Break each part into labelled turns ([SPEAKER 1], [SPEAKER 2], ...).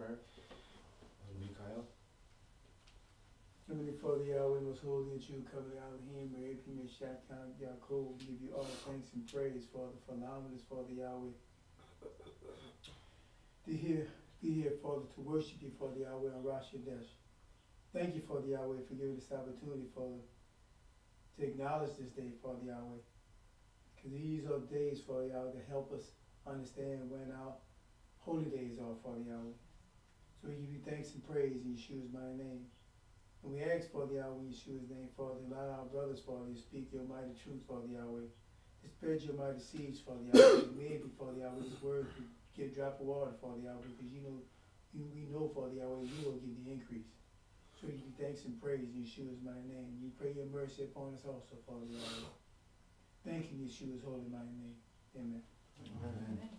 [SPEAKER 1] prayer. Mikhail.
[SPEAKER 2] Heavenly Father, Yahweh, most holy and true, covenant Elohim, Elohim, Shatan, Yaakov, we give you all thanks and praise, Father, for allowing us, Father, Yahweh, to be here, Father, to worship you, Father, Yahweh, on Rosh Chodesh. Thank you, Father, Yahweh, for giving us the opportunity, Father, to acknowledge this day, Father, Yahweh, because these are days, Father, Yahweh, to help us understand when our holy days are, Father, Yahweh. So we give you thanks and praise in Yeshua's mighty name. And we ask, Father Yahweh, in Yeshua's name, Father, allow our brothers, Father, to speak your mighty truth, Father Yahweh. To spread your mighty seeds, Father Yahweh. Maybe, Father Yahweh, this word could get a drop of water, Father Yahweh, because we know, Father Yahweh, you will give the increase. So we give you thanks and praise in Yeshua's mighty name. We pray your mercy upon us also, Father Yahweh. Thank you, Yeshua's holy mighty name. Amen.
[SPEAKER 1] Amen.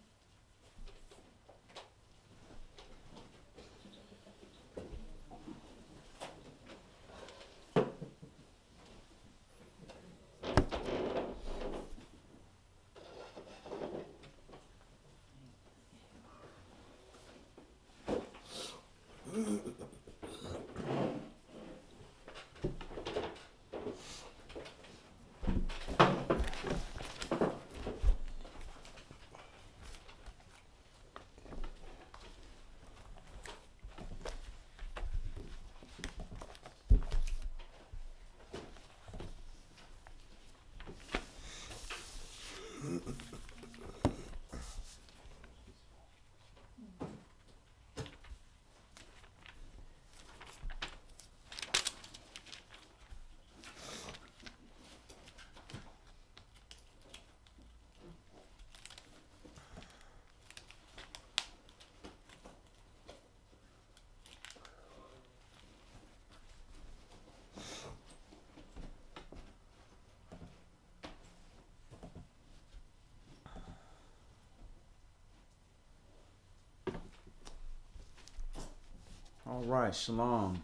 [SPEAKER 3] All right, shalom.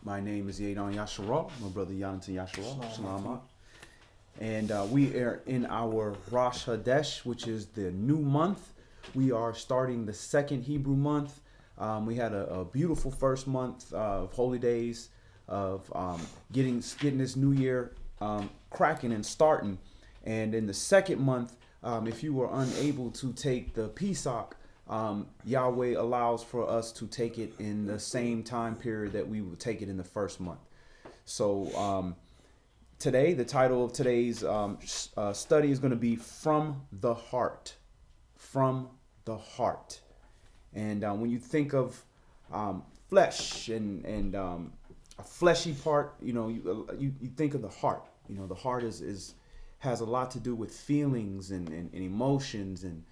[SPEAKER 3] My name is Yadon Yasharah, my brother Yonatan Yasharah. Shalom. And we are in our Rosh Chodesh, which is the new month. We are starting the second Hebrew month. We had a beautiful first month of holy days, of getting this new year cracking and starting. And in the second month, if you were unable to take the Pesach, Yahweh allows for us to take it in the same time period that we would take it in the first month. So today, the title of today's study is going to be From the Heart. From the Heart. And when you think of flesh and a fleshy part, you think of the heart. The heart has a lot to do with feelings and emotions and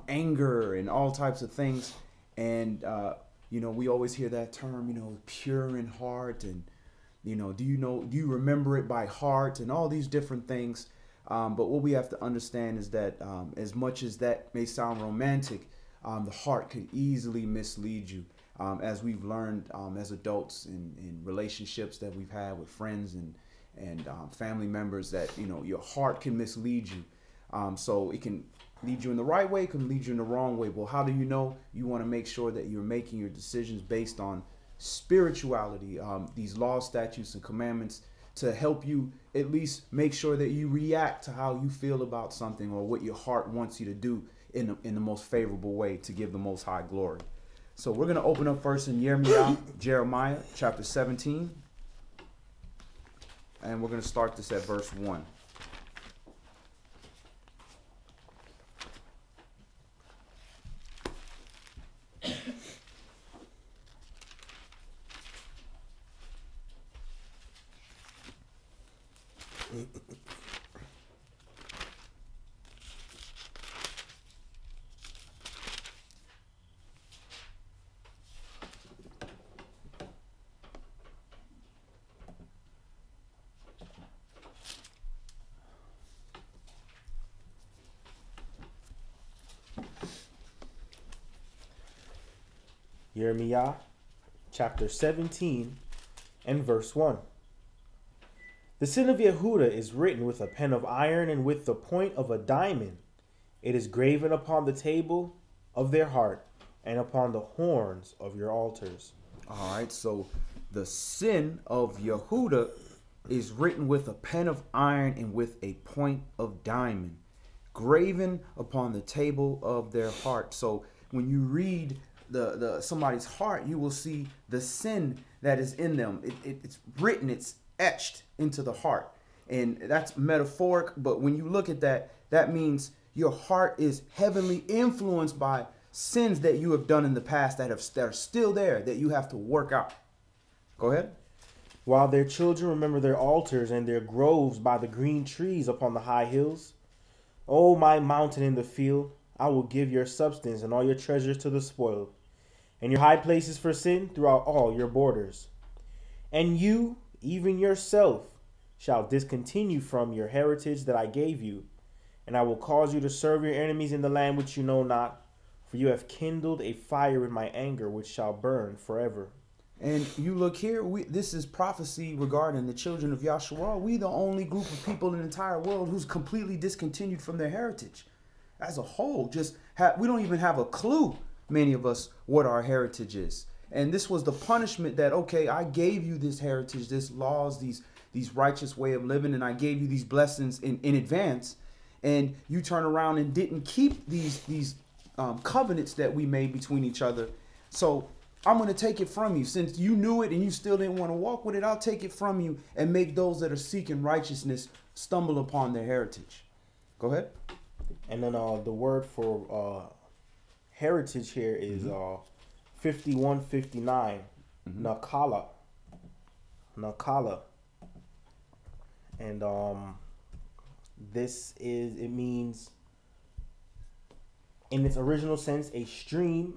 [SPEAKER 3] anger and all types of things. And, we always hear that term, pure in heart. And, do you remember it by heart and all these different things. But what we have to understand is that as much as that may sound romantic, the heart could easily mislead you. As we've learned as adults in relationships that we've had with friends and family members, that, your heart can mislead you. So it can lead you in the right way, can lead you in the wrong way. Well, how do you know? You want to make sure that you're making your decisions based on spirituality, these laws, statutes, and commandments, to help you at least make sure that you react to how you feel about something or what your heart wants you to do in the most favorable way to give the Most High glory. So we're going to open up first in Jeremiah chapter 17. And we're going to start this at verse 1.
[SPEAKER 4] Jeremiah chapter 17 and verse 1. The sin of Yehuda is written with a pen of iron and with the point of a diamond. It is graven upon the table of their heart. and upon the horns of your altars.
[SPEAKER 3] All right, so the sin of Yehuda is written with a pen of iron and with a point of diamond, graven upon the table of their heart. So when you read the somebody's heart, you will see the sin that is in them. It's written, it's etched into the heart. And that's metaphoric, but when you look at that, that means your heart is heavily influenced by sins that you have done in the past that are still there, that you have to work out. Go ahead.
[SPEAKER 4] While their children remember their altars and their groves by the green trees upon the high hills, O my mountain in the field, I will give your substance and all your treasures to the spoiled, and your high places for sin throughout all your borders. And you, even yourself, shall discontinue from your heritage that I gave you, and I will cause you to serve your enemies in the land which you know not, for you have kindled a fire in my anger which shall burn forever.
[SPEAKER 3] And you look here, this is prophecy regarding the children of Yahshua. We the only group of people in the entire world who's completely discontinued from their heritage. As a whole, we don't even have a clue, many of us, what our heritage is. And this was the punishment that, okay, I gave you this heritage, this laws, these righteous way of living, and I gave you these blessings in advance. And you turn around and didn't keep these covenants that we made between each other. So I'm going to take it from you. Since you knew it and you still didn't want to walk with it, I'll take it from you and make those that are seeking righteousness stumble upon their heritage. Go ahead.
[SPEAKER 4] And then the word for heritage here is 5159, Nakala. Nakala. And it means, in its original sense, a stream,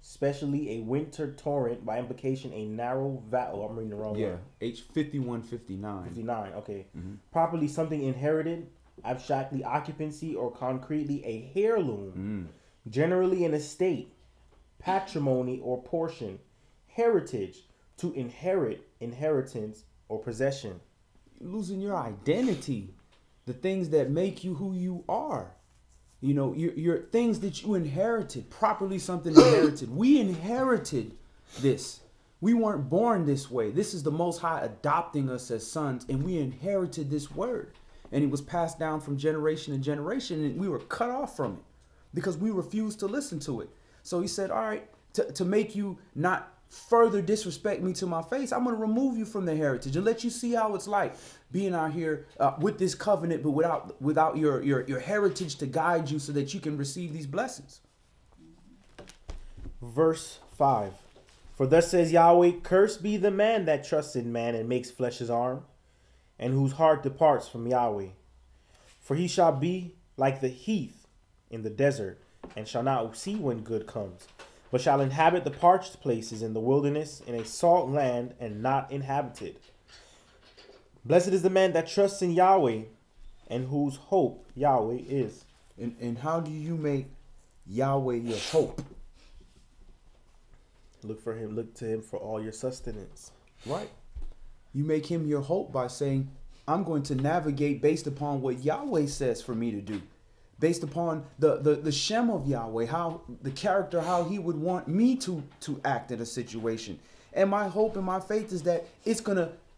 [SPEAKER 4] especially a winter torrent, by implication a narrow valley. Oh, I'm reading the wrong word.
[SPEAKER 3] H5159.
[SPEAKER 4] 59, okay. Properly something inherited, abstractly occupancy, or concretely a heirloom. Generally an estate, patrimony or portion, heritage, to inherit, inheritance, or possession.
[SPEAKER 3] Losing your identity, the things that make you who you are. You know, your things that you inherited, properly something inherited. We inherited this. We weren't born this way. This is the Most High adopting us as sons, and we inherited this word. And it was passed down from generation to generation, and we were cut off from it because we refused to listen to it. So he said, all right, to make you not further disrespect me to my face, I'm going to remove you from the heritage and let you see how it's like being out here with this covenant, but without your heritage to guide you so that you can receive these blessings.
[SPEAKER 4] Verse 5. For thus says Yahweh, cursed be the man that trusts in man and makes flesh his arm, and whose heart departs from Yahweh. For he shall be like the heath in the desert, and shall not see when good comes, but shall inhabit the parched places in the wilderness, in a salt land and not inhabited. Blessed is the man that trusts in Yahweh, and whose hope Yahweh is.
[SPEAKER 3] And how do you make Yahweh your hope?
[SPEAKER 4] Look to him for all your sustenance.
[SPEAKER 3] Right. You make him your hope by saying, I'm going to navigate based upon what Yahweh says for me to do. Based upon the Shem of Yahweh, how the character, how he would want me to act in a situation. And my hope and my faith is that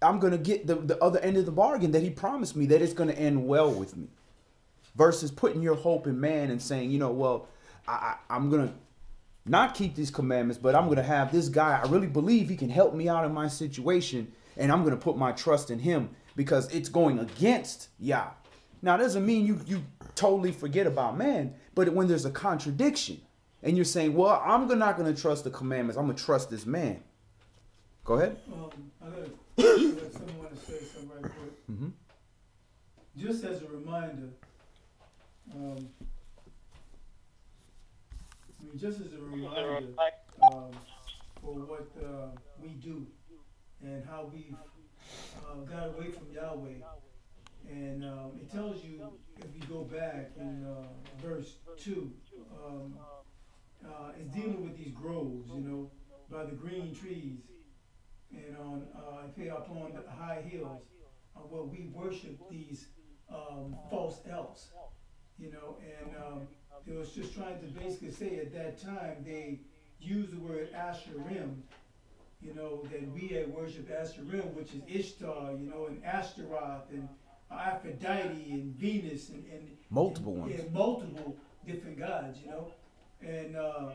[SPEAKER 3] I'm gonna get the other end of the bargain, that he promised me, that it's gonna end well with me. Versus putting your hope in man and saying, you know, well, I'm gonna not keep these commandments, but I'm gonna have this guy, I really believe he can help me out in my situation, and I'm gonna put my trust in him because it's going against Yah. Now, it doesn't mean you totally forget about man, but when there's a contradiction and you're saying, well, I'm not going to trust the commandments, I'm going to trust this man. Go ahead.
[SPEAKER 2] I got someone to say something right quick. Just as a reminder, for what we do and how we've got away from Yahweh. And it tells you, if you go back in verse 2, it's dealing with these groves, you know, by the green trees, and upon the high hills, where we worship these false elves, you know, and it was just trying to basically say at that time they use the word Asherim, you know, then we had worshiped Asherim, which is Ishtar, you know, and Ashtaroth, and Aphrodite, and Venus, and
[SPEAKER 3] Multiple ones.
[SPEAKER 2] and multiple different gods, you know. And a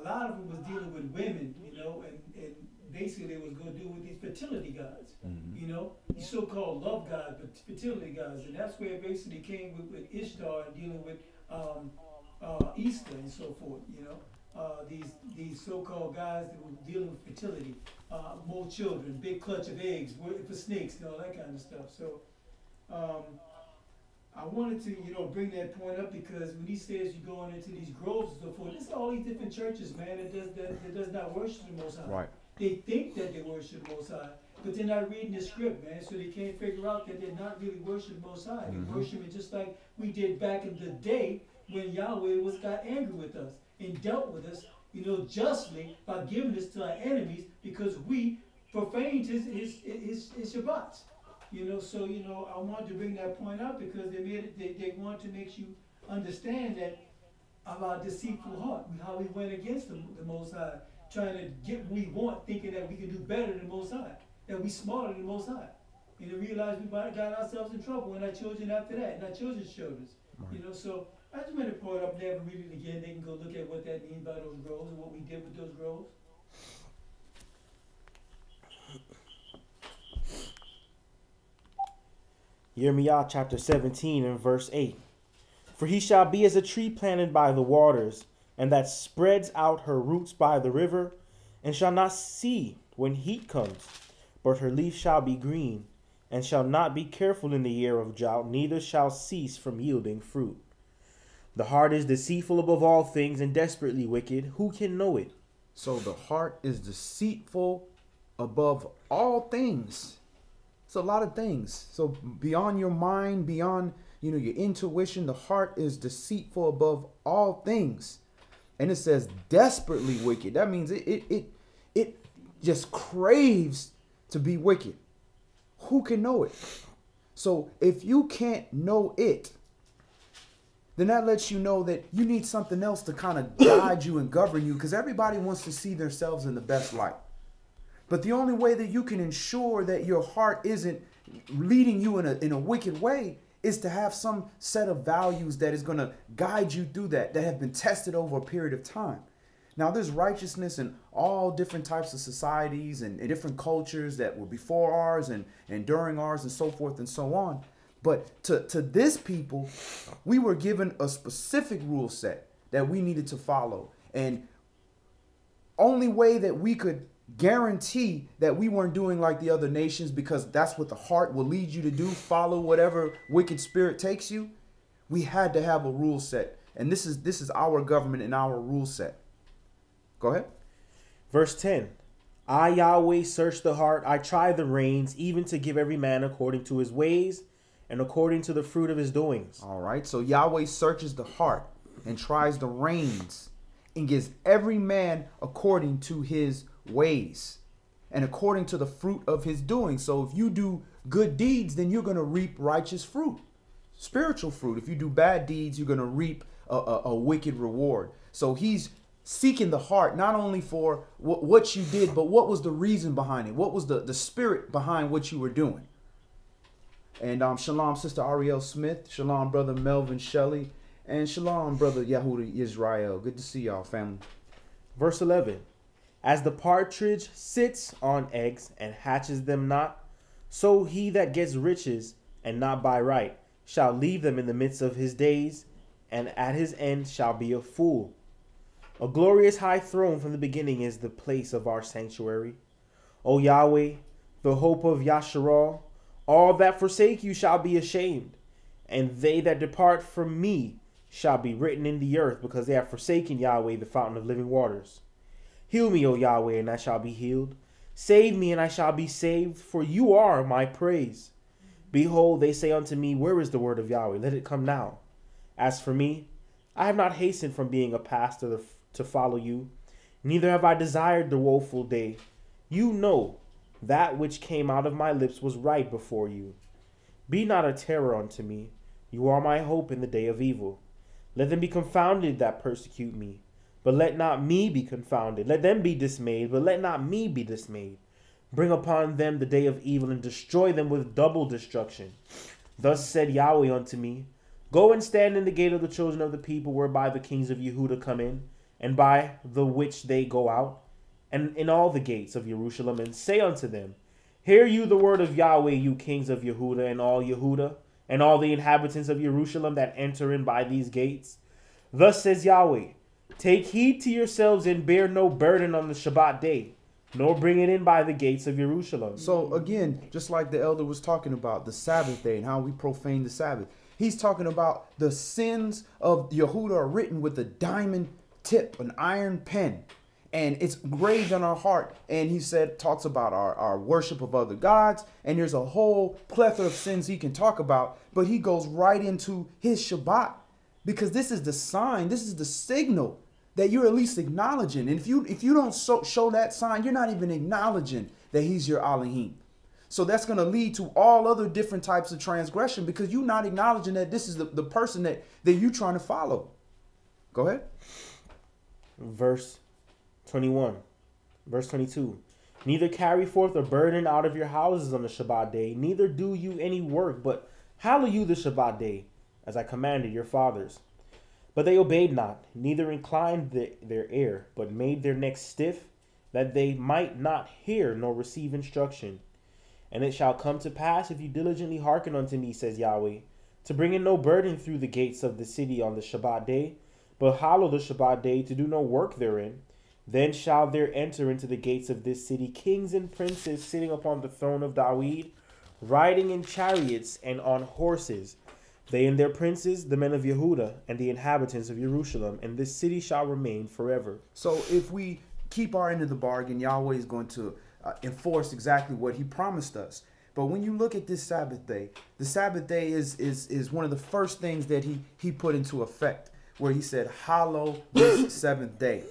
[SPEAKER 2] lot of them was dealing with women, you know, and basically they was going to deal with these fertility gods, you know, these so-called love gods, but fertility gods. And that's where it basically came with Ishtar and dealing with Easter and so forth, you know. These so-called guys that were dealing with fertility, more children, big clutch of eggs for snakes and all that kind of stuff. So I wanted to, you know, bring that point up because when he says you're going into these groves and so forth, it's all these different churches, man, that does not worship the Most High.
[SPEAKER 3] Right.
[SPEAKER 2] They think that they worship the Most High, but they're not reading the script, man, so they can't figure out that they're not really worshiping the Most High. They're worshiping just like we did back in the day when Yahweh got angry with us and dealt with us, you know, justly by giving us to our enemies because we profaned his Shabbats. You know, so, you know, I wanted to bring that point up because they want to make you understand that of our deceitful heart, how we went against the Most High, trying to get what we want, thinking that we can do better than the Most High, that we smarter than the Most High. And to realize we got ourselves in trouble and our children after that, and our children's children. Right. You know, so I just want to point up there and read it again. They can go look at what that means by those groves and what we did with those groves.
[SPEAKER 4] Yirmiyah chapter 17 and verse 8. For he shall be as a tree planted by the waters, and that spreads out her roots by the river, and shall not see when heat comes, but her leaf shall be green, and shall not be careful in the year of drought, neither shall cease from yielding fruit. The heart is deceitful above all things and desperately wicked. Who can know it?
[SPEAKER 3] So the heart is deceitful above all things. It's a lot of things. So beyond your mind, beyond, you know, your intuition, the heart is deceitful above all things. And it says desperately wicked. That means it just craves to be wicked. Who can know it? So if you can't know it, then that lets you know that you need something else to kind of guide you and govern you, because everybody wants to see themselves in the best light. But the only way that you can ensure that your heart isn't leading you in a wicked way is to have some set of values that is going to guide you through that have been tested over a period of time. Now, there's righteousness in all different types of societies and different cultures that were before ours and during ours and so forth and so on. But to this people, we were given a specific rule set that we needed to follow. And only way that we could guarantee that we weren't doing like the other nations, because that's what the heart will lead you to do, follow whatever wicked spirit takes you, we had to have a rule set. And this is our government and our rule set. Go ahead.
[SPEAKER 4] Verse 10. I, Yahweh, search the heart. I try the reins, even to give every man according to his ways and according to the fruit of his doings.
[SPEAKER 3] All right. So Yahweh searches the heart and tries the reins and gives every man according to his ways and according to the fruit of his doing. So if you do good deeds, then you're going to reap righteous fruit, spiritual fruit. If you do bad deeds, you're going to reap a wicked reward. So he's seeking the heart, not only for what you did, but what was the reason behind it? What was the spirit behind what you were doing? And shalom, Sister Ariel Smith. Shalom, Brother Melvin Shelley. And shalom, Brother Yahuda Israel. Good to see y'all, family.
[SPEAKER 4] Verse 11. As the partridge sits on eggs and hatches them not, so he that gets riches and not by right shall leave them in the midst of his days, and at his end shall be a fool. A glorious high throne from the beginning is the place of our sanctuary. O Yahweh, the hope of Yasharal, all that forsake you shall be ashamed, and they that depart from me shall be written in the earth, because they have forsaken Yahweh, the fountain of living waters. Heal me, O Yahweh, and I shall be healed. Save me, and I shall be saved, for you are my praise. Behold, they say unto me, where is the word of Yahweh? Let it come now. As for me, I have not hastened from being a pastor to follow you, neither have I desired the woeful day. You know that which came out of my lips was right before you. Be not a terror unto me. You are my hope in the day of evil. Let them be confounded that persecute me. but let not me be confounded. Let them be dismayed, but let not me be dismayed. Bring upon them the day of evil, and destroy them with double destruction. Thus said Yahweh unto me, Go and stand in the gate of the children of the people, whereby the kings of Yehuda come in, and by the which they go out, and in all the gates of Jerusalem, and say unto them, Hear you the word of Yahweh, you kings of Yehuda, and all the inhabitants of Jerusalem that enter in by these gates. Thus says Yahweh, Take heed to yourselves, and bear no burden on the Shabbat day, nor bring it in by the gates of Jerusalem.
[SPEAKER 3] So again, just like the elder was talking about the Sabbath day and how we profane the Sabbath, he's talking about the sins of Yehuda are written with a diamond tip, an iron pen, and it's engraved on our heart. And he talks about our worship of other gods, and there's a whole plethora of sins he can talk about, but he goes right into his Shabbat, because this is the sign, this is the signal that you're at least acknowledging. And if you don't show that sign, you're not even acknowledging that he's your Elohim. So that's going to lead to all other different types of transgression, because you're not acknowledging that this is the person that you're trying to follow. Go ahead.
[SPEAKER 4] Verse 21. Verse 22. Neither carry forth a burden out of your houses on the Shabbat day, neither do you any work, but hallow you the Shabbat day, as I commanded your fathers. But they obeyed not, neither inclined their ear, but made their necks stiff, that they might not hear nor receive instruction. And it shall come to pass, if you diligently hearken unto me, says Yahweh, to bring in no burden through the gates of the city on the Shabbat day, but hallow the Shabbat day, to do no work therein, then shall there enter into the gates of this city kings and princes sitting upon the throne of David, riding in chariots and on horses, they and their princes, the men of Yehuda, and the inhabitants of Jerusalem, and this city shall remain forever.
[SPEAKER 3] So if we keep our end of the bargain, Yahweh is going to enforce exactly what he promised us. But when you look at this Sabbath day, the Sabbath day is one of the first things that he put into effect, where he said, hallow this seventh day.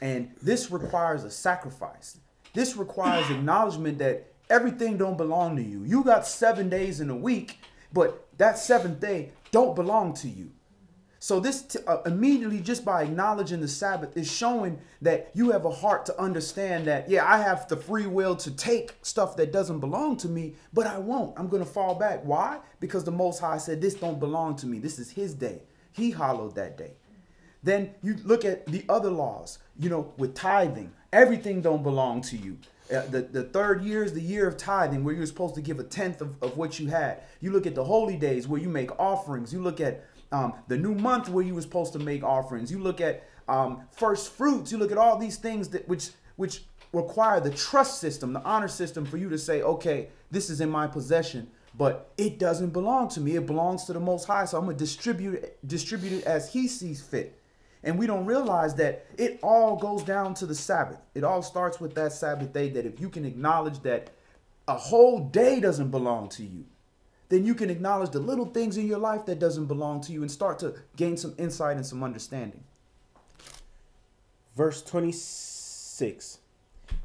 [SPEAKER 3] And this requires a sacrifice. This requires acknowledgement that everything don't belong to you. You got 7 days in a week, but that seventh day don't belong to you. So this immediately, just by acknowledging the Sabbath, is showing that you have a heart to understand that, yeah, I have the free will to take stuff that doesn't belong to me, but I won't. I'm going to fall back. Why? Because the Most High said this don't belong to me. This is his day. He hallowed that day. Then you look at the other laws, with tithing. Everything don't belong to you. The third year is the year of tithing, where you're supposed to give a tenth of what you had. You look at the holy days, where you make offerings. You look at the new month, where you were supposed to make offerings. You look at first fruits. You look at all these things which require the trust system, the honor system, for you to say, okay, this is in my possession, but it doesn't belong to me. It belongs to the Most High, so I'm going to distribute it as he sees fit. And we don't realize that it all goes down to the Sabbath. It all starts with that Sabbath day, that if you can acknowledge that a whole day doesn't belong to you, then you can acknowledge the little things in your life that doesn't belong to you and start to gain some insight and some understanding.
[SPEAKER 4] Verse 26.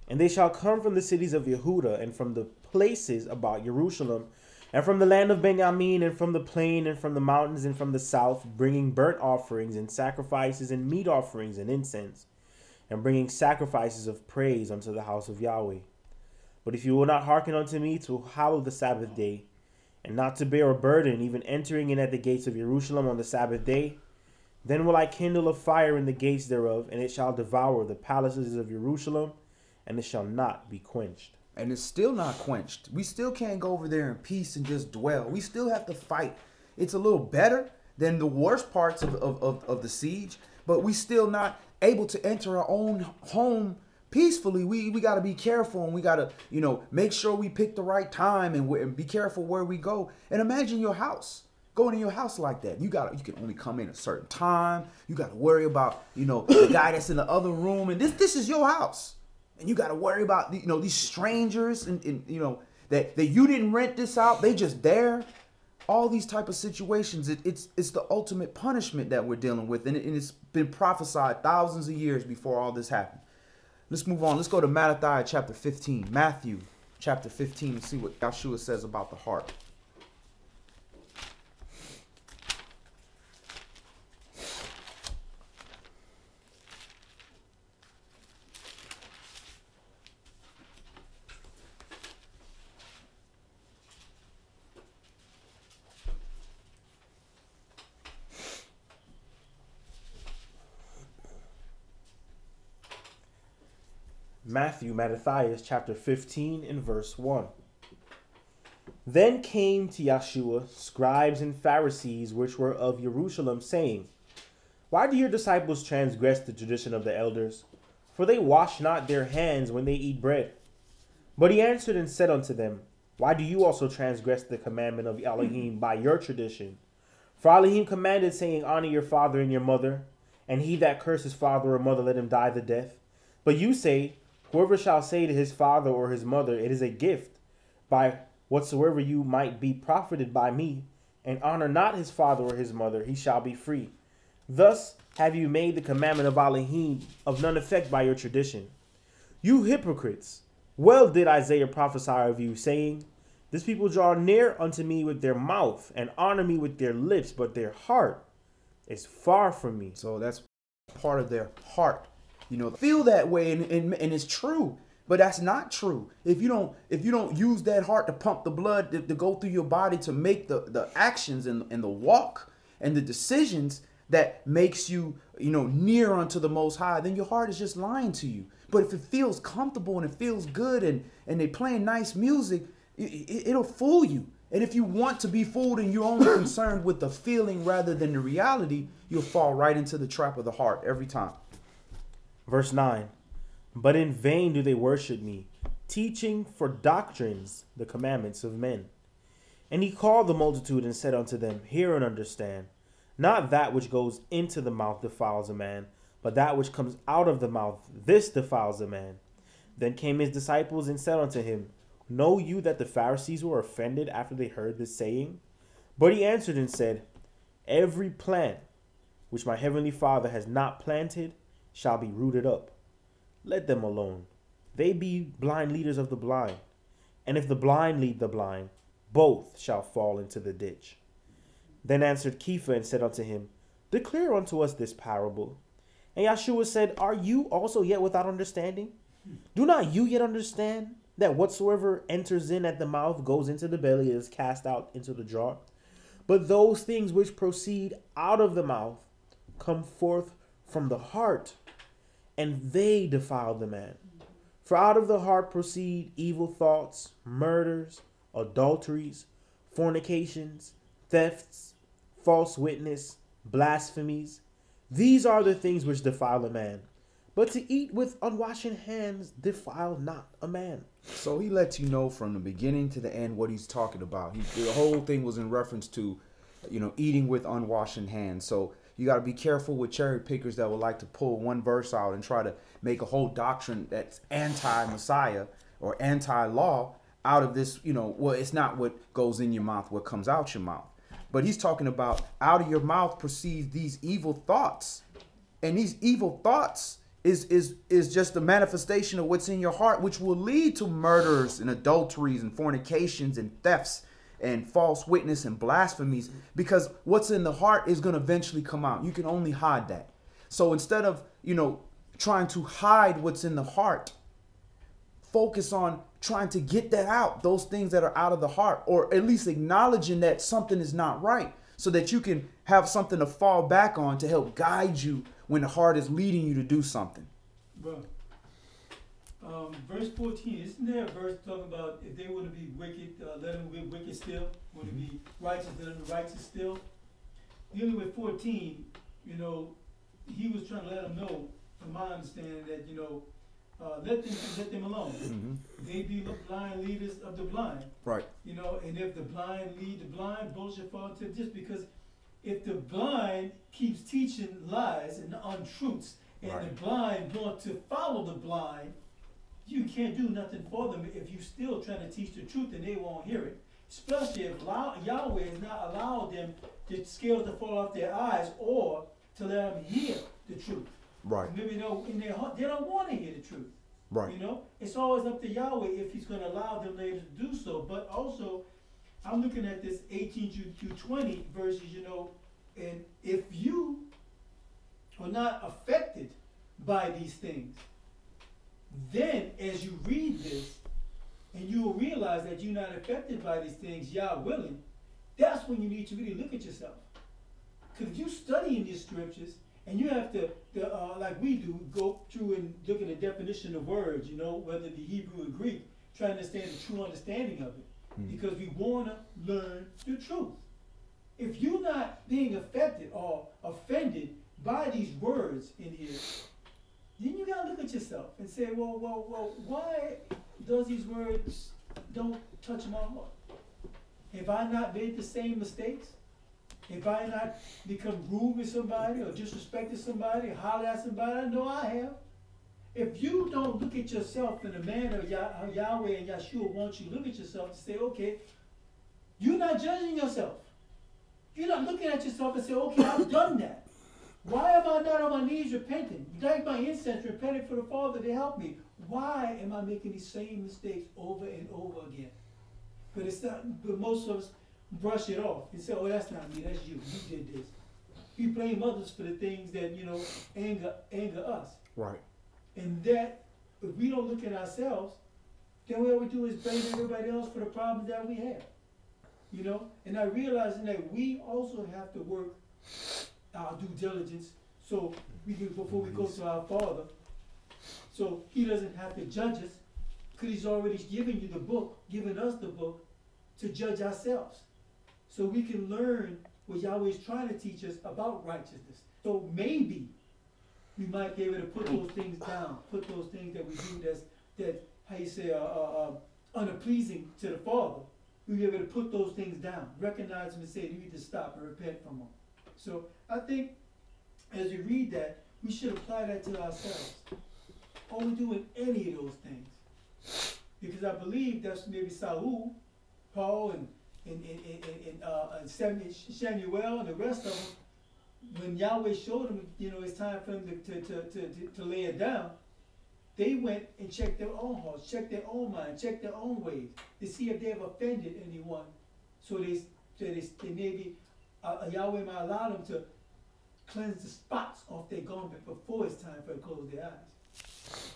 [SPEAKER 4] And they shall come from the cities of Yehuda, and from the places about Jerusalem, and from the land of Benjamin, and from the plain, and from the mountains, and from the south, bringing burnt offerings, and sacrifices, and meat offerings, and incense, and bringing sacrifices of praise unto the house of Yahweh. But if you will not hearken unto me to hallow the Sabbath day, and not to bear a burden, even entering in at the gates of Jerusalem on the Sabbath day, then will I kindle a fire in the gates thereof, and it shall devour the palaces of Jerusalem, and it shall not be quenched.
[SPEAKER 3] And it's still not quenched. We still can't go over there in peace and just dwell. We still have to fight. It's a little better than the worst parts of the siege, but we still not able to enter our own home peacefully. We got to be careful, and we got to, make sure we pick the right time, and be careful where we go. And imagine your house. Going in your house like that. You can only come in a certain time. You got to worry about, the guy that's in the other room, and this is your house. And you got to worry about, these strangers and that you didn't rent this out. They just there. All these type of situations. It's the ultimate punishment that we're dealing with. And it's been prophesied thousands of years before all this happened. Let's move on. Let's go to Matthew chapter 15. Matthew chapter 15 and see what Yahshua says about the heart.
[SPEAKER 4] Matthew chapter 15 and verse 1. Then came to Yeshua scribes and Pharisees which were of Jerusalem, saying, Why do your disciples transgress the tradition of the elders? For they wash not their hands when they eat bread. But he answered and said unto them, Why do you also transgress the commandment of Elohim by your tradition? For Elohim commanded, saying, Honor your father and your mother, and he that curses father or mother, let him die the death. But you say, Whoever shall say to his father or his mother, It is a gift, by whatsoever you might be profited by me, and honor not his father or his mother, he shall be free. Thus have you made the commandment of Elohim of none effect by your tradition. You hypocrites, well did Isaiah prophesy of you, saying, This people draw near unto me with their mouth, and honor me with their lips, but their heart is far from me.
[SPEAKER 3] So that's part of their heart. You know, feel that way, and it's true. But that's not true. If you don't use that heart to pump the blood to go through your body to make the actions and the walk and the decisions that makes you, near unto the Most High, then your heart is just lying to you. But if it feels comfortable and it feels good and they playing nice music, it'll fool you. And if you want to be fooled and you're only concerned with the feeling rather than the reality, you'll fall right into the trap of the heart every time.
[SPEAKER 4] Verse 9. But in vain do they worship me, teaching for doctrines the commandments of men. And he called the multitude and said unto them, Hear and understand. Not that which goes into the mouth defiles a man, but that which comes out of the mouth, this defiles a man. Then came his disciples and said unto him, Know you that the Pharisees were offended after they heard this saying? But he answered and said, Every plant which my heavenly Father has not planted shall be rooted up. Let them alone. They be blind leaders of the blind. And if the blind lead the blind, both shall fall into the ditch. Then answered Kepha and said unto him, Declare unto us this parable. And Yeshua said, Are you also yet without understanding? Do not you yet understand that whatsoever enters in at the mouth goes into the belly and is cast out into the jar? But those things which proceed out of the mouth come forth from the heart, and they defile the man. For out of the heart proceed evil thoughts, murders, adulteries, fornications, thefts, false witness, blasphemies. These are the things which defile a man. But to eat with unwashen hands defile not a man.
[SPEAKER 3] So he lets you know from the beginning to the end what he's talking about. The whole thing was in reference to, eating with unwashen hands. So you got to be careful with cherry pickers that would like to pull one verse out and try to make a whole doctrine that's anti-Messiah or anti-law out of this, it's not what goes in your mouth, what comes out your mouth. But he's talking about out of your mouth proceeds these evil thoughts. And these evil thoughts is just the manifestation of what's in your heart, which will lead to murders and adulteries and fornications and thefts and false witness and blasphemies, because what's in the heart is going to eventually come out. You can only hide that. So instead of, trying to hide what's in the heart, focus on trying to get that out, those things that are out of the heart, or at least acknowledging that something is not right so that you can have something to fall back on to help guide you when the heart is leading you to do something.
[SPEAKER 2] Bro, verse 14, isn't there a verse talking about if they want to be wicked, let them be wicked still? Want to be righteous, let them be righteous still? Dealing with 14, he was trying to let them know, from my understanding, that, let them alone.
[SPEAKER 3] Mm-hmm.
[SPEAKER 2] They be the blind leaders of the blind.
[SPEAKER 3] Right.
[SPEAKER 2] And if the blind lead the blind, both shall fall into this, because if the blind keeps teaching lies and untruths, and
[SPEAKER 3] right,
[SPEAKER 2] the blind want to follow the blind, you can't do nothing for them if you still trying to teach the truth and they won't hear it. Especially if Yahweh has not allowed them the scales to fall off their eyes or to let them hear the truth.
[SPEAKER 3] Right.
[SPEAKER 2] Maybe in their heart they don't want to hear the truth.
[SPEAKER 3] Right.
[SPEAKER 2] It's always up to Yahweh if he's going to allow them later to do so. But also, I'm looking at this 18 through 20 verses, and if you are not affected by these things, then as you read this, and you will realize that you're not affected by these things, Yah willing, that's when you need to really look at yourself. Because if you study in these scriptures, And you have to like we do, go through and look at the definition of words, you know, whether it be Hebrew or Greek, try to understand the true understanding of it. Because we want to learn the truth. If you're not being affected or offended by these words in here, then you gotta look at yourself and say, well, why does these words don't touch my heart? Have I not made the same mistakes? Have I not become rude with somebody or disrespected somebody, holler at somebody? I know I have. If you don't look at yourself in the manner how Yahweh and Yahshua want you to look at yourself, to say, okay, you're not judging yourself. You're not looking at yourself and say, okay, I've done that. Why am I not on my knees repenting? Like my incense, repenting for the Father to help me. Why am I making these same mistakes over and over again? But it's not. But most of us brush it off and say, "Oh, that's not me. That's you. You did this." We blame others for the things that anger us.
[SPEAKER 3] Right.
[SPEAKER 2] And that if we don't look at ourselves, then what we do is blame everybody else for the problems that we have. You know. And I realizing that we also have to work our due diligence, so we can before we go to our Father, so He doesn't have to judge us, because He's already given you the book, given us the book, to judge ourselves, so we can learn what Yahweh is trying to teach us about righteousness. So maybe we might be able to put those things down, put those things that we do that how you say unpleasing to the Father. We'll be able to put those things down, recognize them, and say you need to stop and repent from them. So I think as we read that, we should apply that to ourselves. Are we doing any of those things? Because I believe that's maybe Saul, Paul, and Samuel, and the rest of them. When Yahweh showed them, it's time for them to lay it down, they went and checked their own hearts, checked their own mind, checked their own ways to see if they have offended anyone. So they maybe. Yahweh might allow them to cleanse the spots off their garment before it's time for them to close their eyes.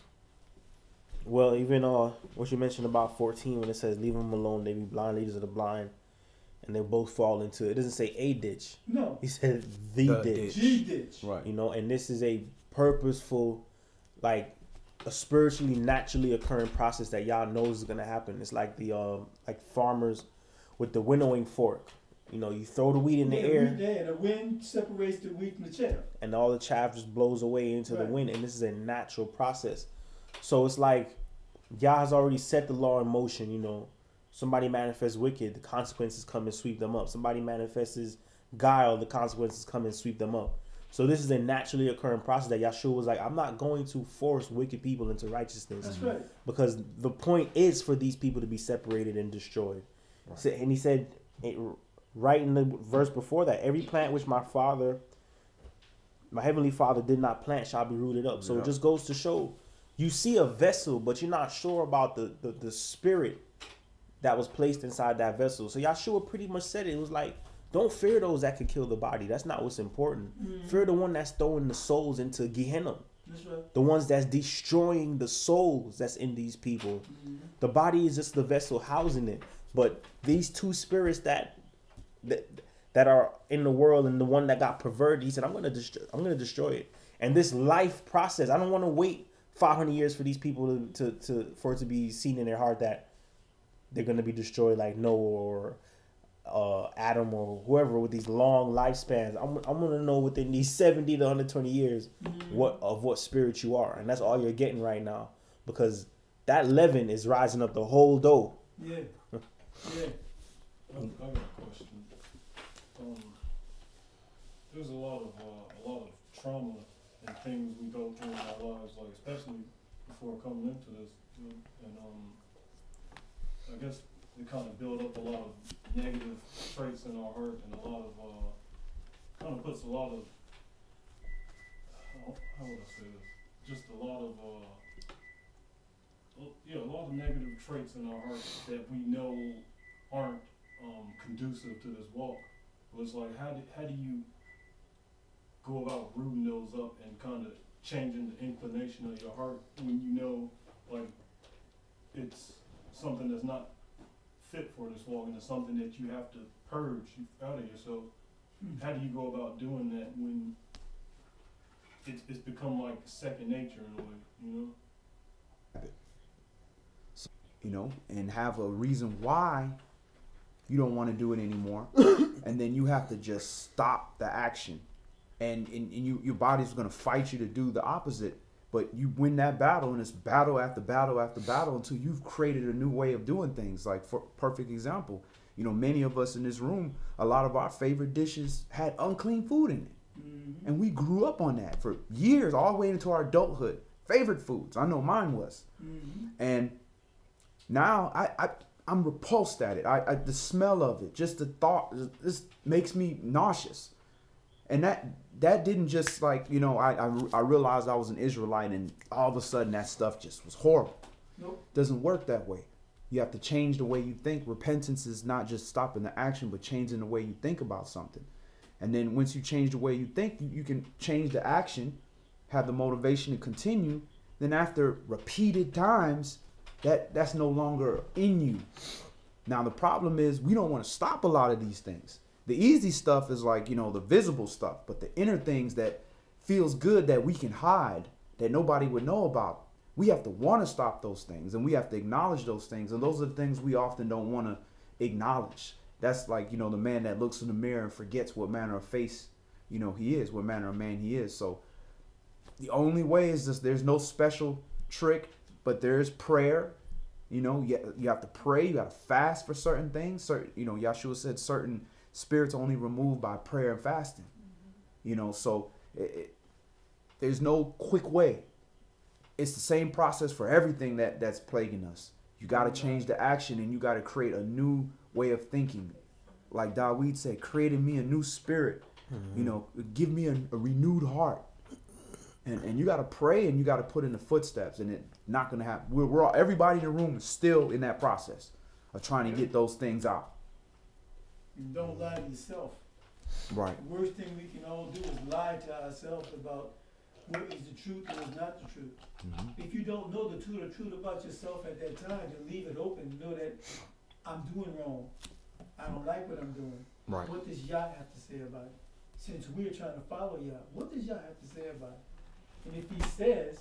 [SPEAKER 4] Well, even what you mentioned about 14, when it says, leave them alone, they be blind leaders of the blind, and they both fall into, it doesn't say a ditch.
[SPEAKER 2] No.
[SPEAKER 4] He said the ditch.
[SPEAKER 2] The ditch.
[SPEAKER 3] Right.
[SPEAKER 4] And this is a purposeful, like, a spiritually, naturally occurring process that y'all knows is going to happen. It's like the, like farmers with the winnowing fork. You throw the wheat in the air.
[SPEAKER 2] Yeah, the wind separates the wheat from the chaff.
[SPEAKER 4] And all the chaff just blows away into the wind. And this is a natural process. So it's like Yah has already set the law in motion. Somebody manifests wicked, the consequences come and sweep them up. Somebody manifests guile, the consequences come and sweep them up. So this is a naturally occurring process that Yahshua was like, I'm not going to force wicked people into righteousness.
[SPEAKER 2] That's right.
[SPEAKER 4] Because the point is for these people to be separated and destroyed. Right. So, and he said, right in the verse before that, every plant which my heavenly Father did not plant shall be rooted up. So it just goes to show, you see a vessel, but you're not sure about the spirit that was placed inside that vessel. So Yahshua pretty much said it. It was like, don't fear those that could kill the body. That's not what's important. Mm-hmm. Fear the one that's throwing the souls into Gehenna.
[SPEAKER 2] That's right.
[SPEAKER 4] The ones that's destroying the souls that's in these people. Mm-hmm. The body is just the vessel housing it. But these two spirits that are in the world, and the one that got perverted, he said, I'm gonna destroy it. And this life process, I don't want to wait 500 years for these people for it to be seen in their heart that they're gonna be destroyed like Noah or Adam or whoever with these long lifespans. I'm gonna know within these 70 to 120 years what spirit you are, and that's all you're getting right now, because that leaven is rising up the whole dough.
[SPEAKER 2] Yeah. Yeah.
[SPEAKER 1] I got a question. There's a lot of trauma and things we go through in our lives, like especially before coming into this, and I guess we kind of build up a lot of negative traits in our heart, and a lot of kind of puts a lot of how would I say this? Just a lot of a lot of negative traits in our heart that we know aren't conducive to this walk. But it's like, how do you go about rooting those up and kind of changing the inclination of your heart when you know, like, it's something that's not fit for this walk, and it's something that you have to purge out of yourself? How do you go about doing that when it's become like second nature in a way, you know.
[SPEAKER 3] You know, and have a reason why you don't want to do it anymore, and then you have to just stop the action, and your body's going to fight you to do the opposite, but you win that battle, and it's battle after battle after battle until you've created a new way of doing things. Like, for perfect example, you know, many of us in this room, a lot of our favorite dishes had unclean food in it, and we grew up on that for years, all the way into our adulthood. Favorite foods, I know mine was, and now I'm repulsed at it. I the smell of it, just the thought, this makes me nauseous. And that didn't just, like, you know, I realized I was an Israelite and all of a sudden that stuff just was horrible.
[SPEAKER 2] Nope.
[SPEAKER 3] Doesn't work that way. You have to change the way you think. Repentance is not just stopping the action, but changing the way you think about something. And then once you change the way you think, you can change the action, have the motivation to continue. Then after repeated times, that's no longer in you. Now the problem is we don't want to stop a lot of these things. The easy stuff is like, you know, the visible stuff, but the inner things that feels good that we can hide, that nobody would know about, we have to want to stop those things, and we have to acknowledge those things. And those are the things we often don't want to acknowledge. That's like, you know, the man that looks in the mirror and forgets what manner of face, you know, he is, what manner of man he is. So the only way is this: there's no special trick, but there is prayer. You know, you have to pray, you have to fast for certain things. Certain, you know, Yahshua said certain spirits only removed by prayer and fasting. You know, so there's no quick way. It's the same process for everything that's plaguing us. You got to change the action, and you got to create a new way of thinking. Like Dawid said, create in me a new spirit. You know, give me a renewed heart. And you got to pray, and you got to put in the footsteps, and it's not going to happen. We're all, everybody in the room is still in that process of trying to get those things out.
[SPEAKER 2] And don't lie to yourself.
[SPEAKER 3] Right.
[SPEAKER 2] The worst thing we can all do is lie to ourselves about what is the truth and what is not the truth. If you don't know the truth about yourself at that time, then leave it open. Know that I'm doing wrong. I don't like what I'm doing.
[SPEAKER 3] Right.
[SPEAKER 2] What does Yah have to say about it? Since we're trying to follow Yah, what does Yah have to say about it? And if he says,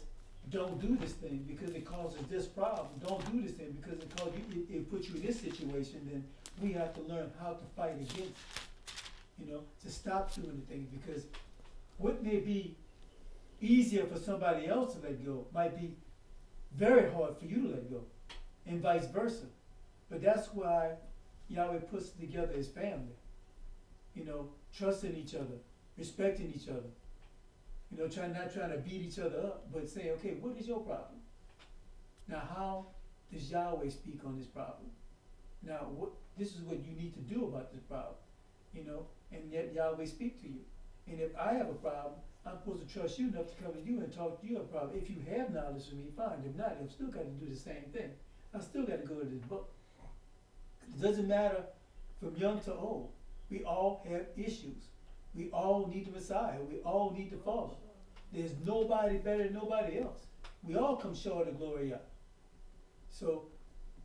[SPEAKER 2] don't do this thing because it causes this problem, don't do this thing because it puts you in this situation, then we have to learn how to fight against it, you know, to stop doing the things. Because what may be easier for somebody else to let go might be very hard for you to let go, and vice versa. But that's why Yahweh puts together his family, you know, trusting each other, respecting each other. You know, not trying to beat each other up, but saying, okay, what is your problem? Now, how does Yahweh speak on this problem? Now, this is what you need to do about this problem, you know, and yet Yahweh speak to you. And if I have a problem, I'm supposed to trust you enough to come to you and talk to you about a problem. If you have knowledge of me, fine. If not, I've still got to do the same thing. I still got to go to this book. It doesn't matter from young to old. We all have issues. We all need the Messiah. We all need to follow. There's nobody better than nobody else. We all come short of glory of. So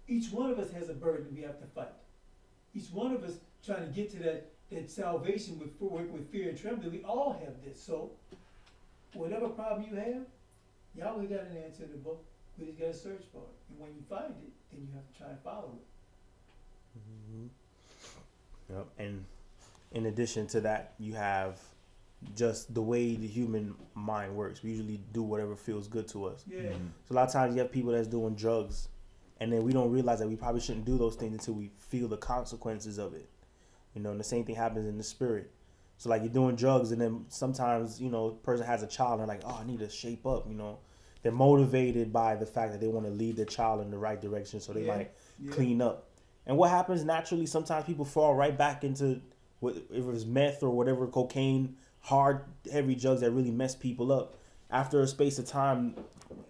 [SPEAKER 2] each one of us has a burden we have to fight. Each one of us trying to get to that salvation with fear and trembling. We all have this. So whatever problem you have, Yahweh got an answer in the book. We just got to search for it. And when you find it, then you have to try and follow it.
[SPEAKER 4] Yep. And in addition to that, you have just the way the human mind works. We usually do whatever feels good to us.
[SPEAKER 2] Yeah.
[SPEAKER 4] So a lot of times you have people that's doing drugs, and then we don't realize that we probably shouldn't do those things until we feel the consequences of it. You know, and the same thing happens in the spirit. So like you're doing drugs, and then sometimes, you know, a person has a child and they're like, oh, I need to shape up, you know. They're motivated by the fact that they want to lead their child in the right direction, so they might clean up. And what happens naturally, sometimes people fall right back into if it was meth or whatever, cocaine, hard, heavy drugs that really mess people up. After a space of time,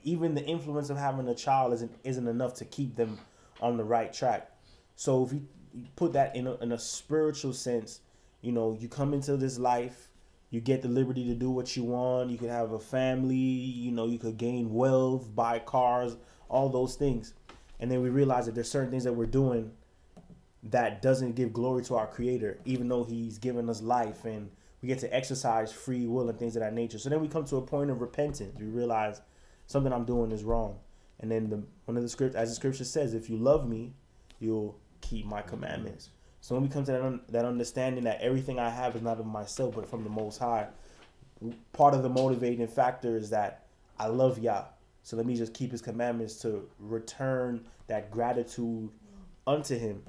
[SPEAKER 4] even the influence of having a child isn't enough to keep them on the right track. So if you put that in a spiritual sense, you know, you come into this life, you get the liberty to do what you want. You could have a family, you know, you could gain wealth, buy cars, all those things. And then we realize that there's certain things that we're doing that doesn't give glory to our Creator, even though He's given us life and we get to exercise free will and things of that nature. So then we come to a point of repentance. We realize something I'm doing is wrong. And then one of the scripts, as the scripture says, if you love me, you'll keep my commandments. So when we come to that understanding that everything I have is not of myself, but from the Most High, part of the motivating factor is that I love Yah. So let me just keep his commandments to return that gratitude unto him.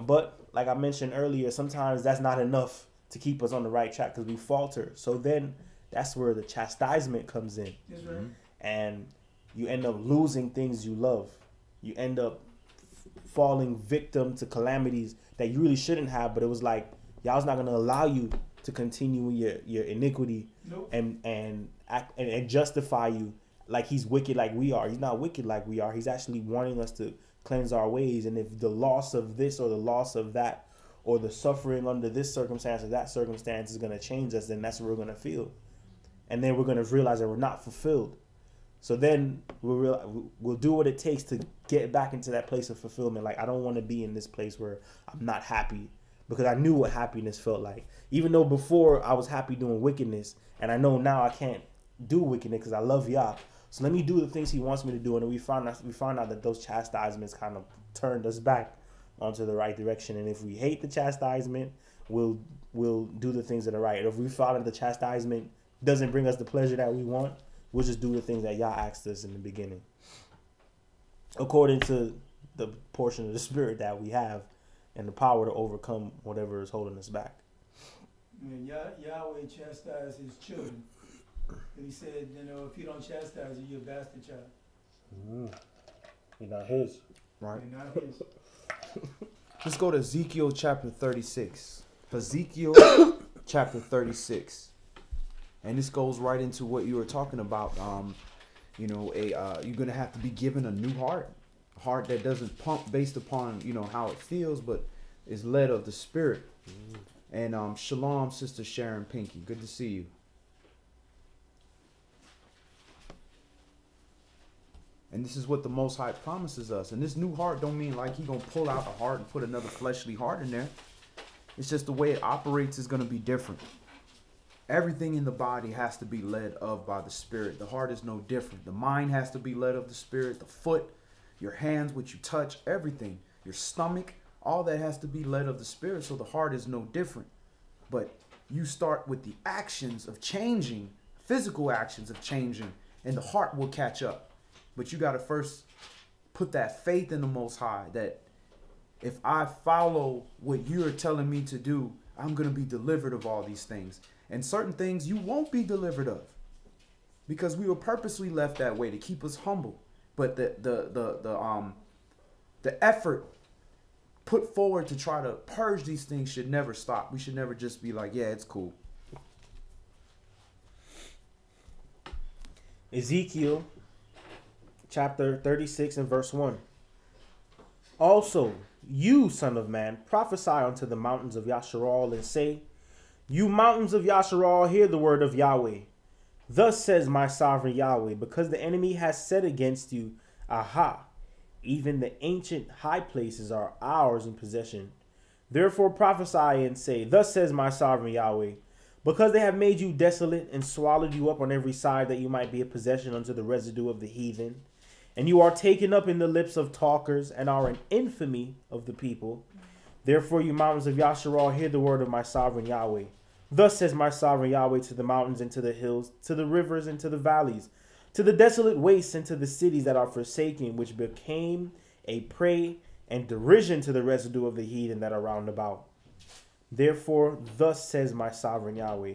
[SPEAKER 4] But like I mentioned earlier, sometimes that's not enough to keep us on the right track because we falter. So then that's where the chastisement comes in.
[SPEAKER 2] That's right.
[SPEAKER 4] And you end up losing things you love. You end up falling victim to calamities that you really shouldn't have, but it was like y'all's not going to allow you to continue your iniquity.
[SPEAKER 2] Nope.
[SPEAKER 4] and act and justify you like he's wicked like we are. He's not wicked like we are. He's actually wanting us to cleanse our ways. And if the loss of this or the loss of that or the suffering under this circumstance or that circumstance is going to change us, then that's what we're going to feel. And then we're going to realize that we're not fulfilled. So then we'll do what it takes to get back into that place of fulfillment. Like, I don't want to be in this place where I'm not happy, because I knew what happiness felt like. Even though before I was happy doing wickedness, and I know now I can't do wickedness because I love Yah. So let me do the things he wants me to do. And we found out that those chastisements kind of turned us back onto the right direction. And if we hate the chastisement, we'll do the things that are right. If we find that the chastisement doesn't bring us the pleasure that we want, we'll just do the things that Yah asked us in the beginning, according to the portion of the spirit that we have and the power to overcome whatever is holding us back.
[SPEAKER 2] When Yahweh chastised his children, and he said, if you don't chastise you, you're a bastard child.
[SPEAKER 4] You're not his.
[SPEAKER 3] Right.
[SPEAKER 2] You're not his.
[SPEAKER 3] Let's go to Ezekiel chapter 36. Ezekiel chapter 36. And this goes right into what you were talking about. You're going to have to be given a new heart. A heart that doesn't pump based upon, how it feels, but is led of the Spirit. And shalom, Sister Sharon Pinky. Good to see you. And this is what the Most High promises us. And this new heart don't mean like he going to pull out a heart and put another fleshly heart in there. It's just the way it operates is going to be different. Everything in the body has to be led of by the Spirit. The heart is no different. The mind has to be led of the Spirit. The foot, your hands, what you touch, everything. Your stomach, all that has to be led of the Spirit. So the heart is no different. But you start with the actions of changing, physical actions of changing, and the heart will catch up. But you got to first put that faith in the Most High that if I follow what you're telling me to do, I'm going to be delivered of all these things. And certain things you won't be delivered of, because we were purposely left that way to keep us humble. But the effort put forward to try to purge these things should never stop. We should never just be like, yeah, it's cool.
[SPEAKER 4] Ezekiel chapter 36 and verse 1. Also, you, son of man, prophesy unto the mountains of Yasharal and say, you mountains of Yasharal, hear the word of Yahweh. Thus says my sovereign Yahweh, because the enemy has said against you, aha, even the ancient high places are ours in possession. Therefore prophesy and say, thus says my sovereign Yahweh, because they have made you desolate and swallowed you up on every side, that you might be a possession unto the residue of the heathen. And you are taken up in the lips of talkers and are an infamy of the people. Therefore, you mountains of Yasharal, hear the word of my sovereign Yahweh. Thus says my sovereign Yahweh to the mountains and to the hills, to the rivers and to the valleys, to the desolate wastes and to the cities that are forsaken, which became a prey and derision to the residue of the heathen that are round about. Therefore, thus says my sovereign Yahweh,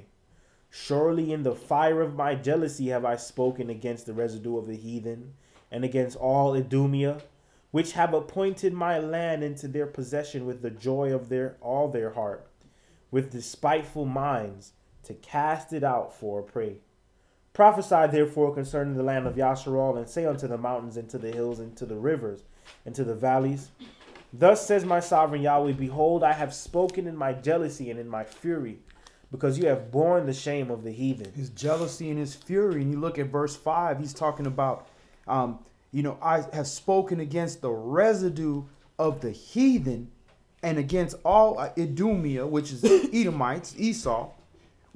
[SPEAKER 4] surely in the fire of my jealousy have I spoken against the residue of the heathen, and against all Idumea, which have appointed my land into their possession with the joy of all their heart, with despiteful minds, to cast it out for a prey. Prophesy therefore concerning the land of Yasharal, and say unto the mountains, and to the hills, and to the rivers, and to the valleys, thus says my sovereign Yahweh, behold, I have spoken in my jealousy and in my fury, because you have borne the shame of the heathen.
[SPEAKER 3] His jealousy and his fury. And you look at verse 5, he's talking about, I have spoken against the residue of the heathen and against all Idumea, which is Edomites, Esau,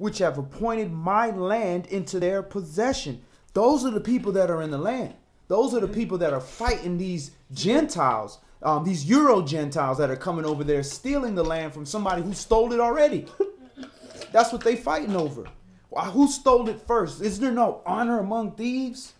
[SPEAKER 3] which have appointed my land into their possession. Those are the people that are in the land. Those are the people that are fighting these Gentiles, these Euro Gentiles that are coming over there, stealing the land from somebody who stole it already. That's what they fighting over. Who stole it first? Is there no honor among thieves?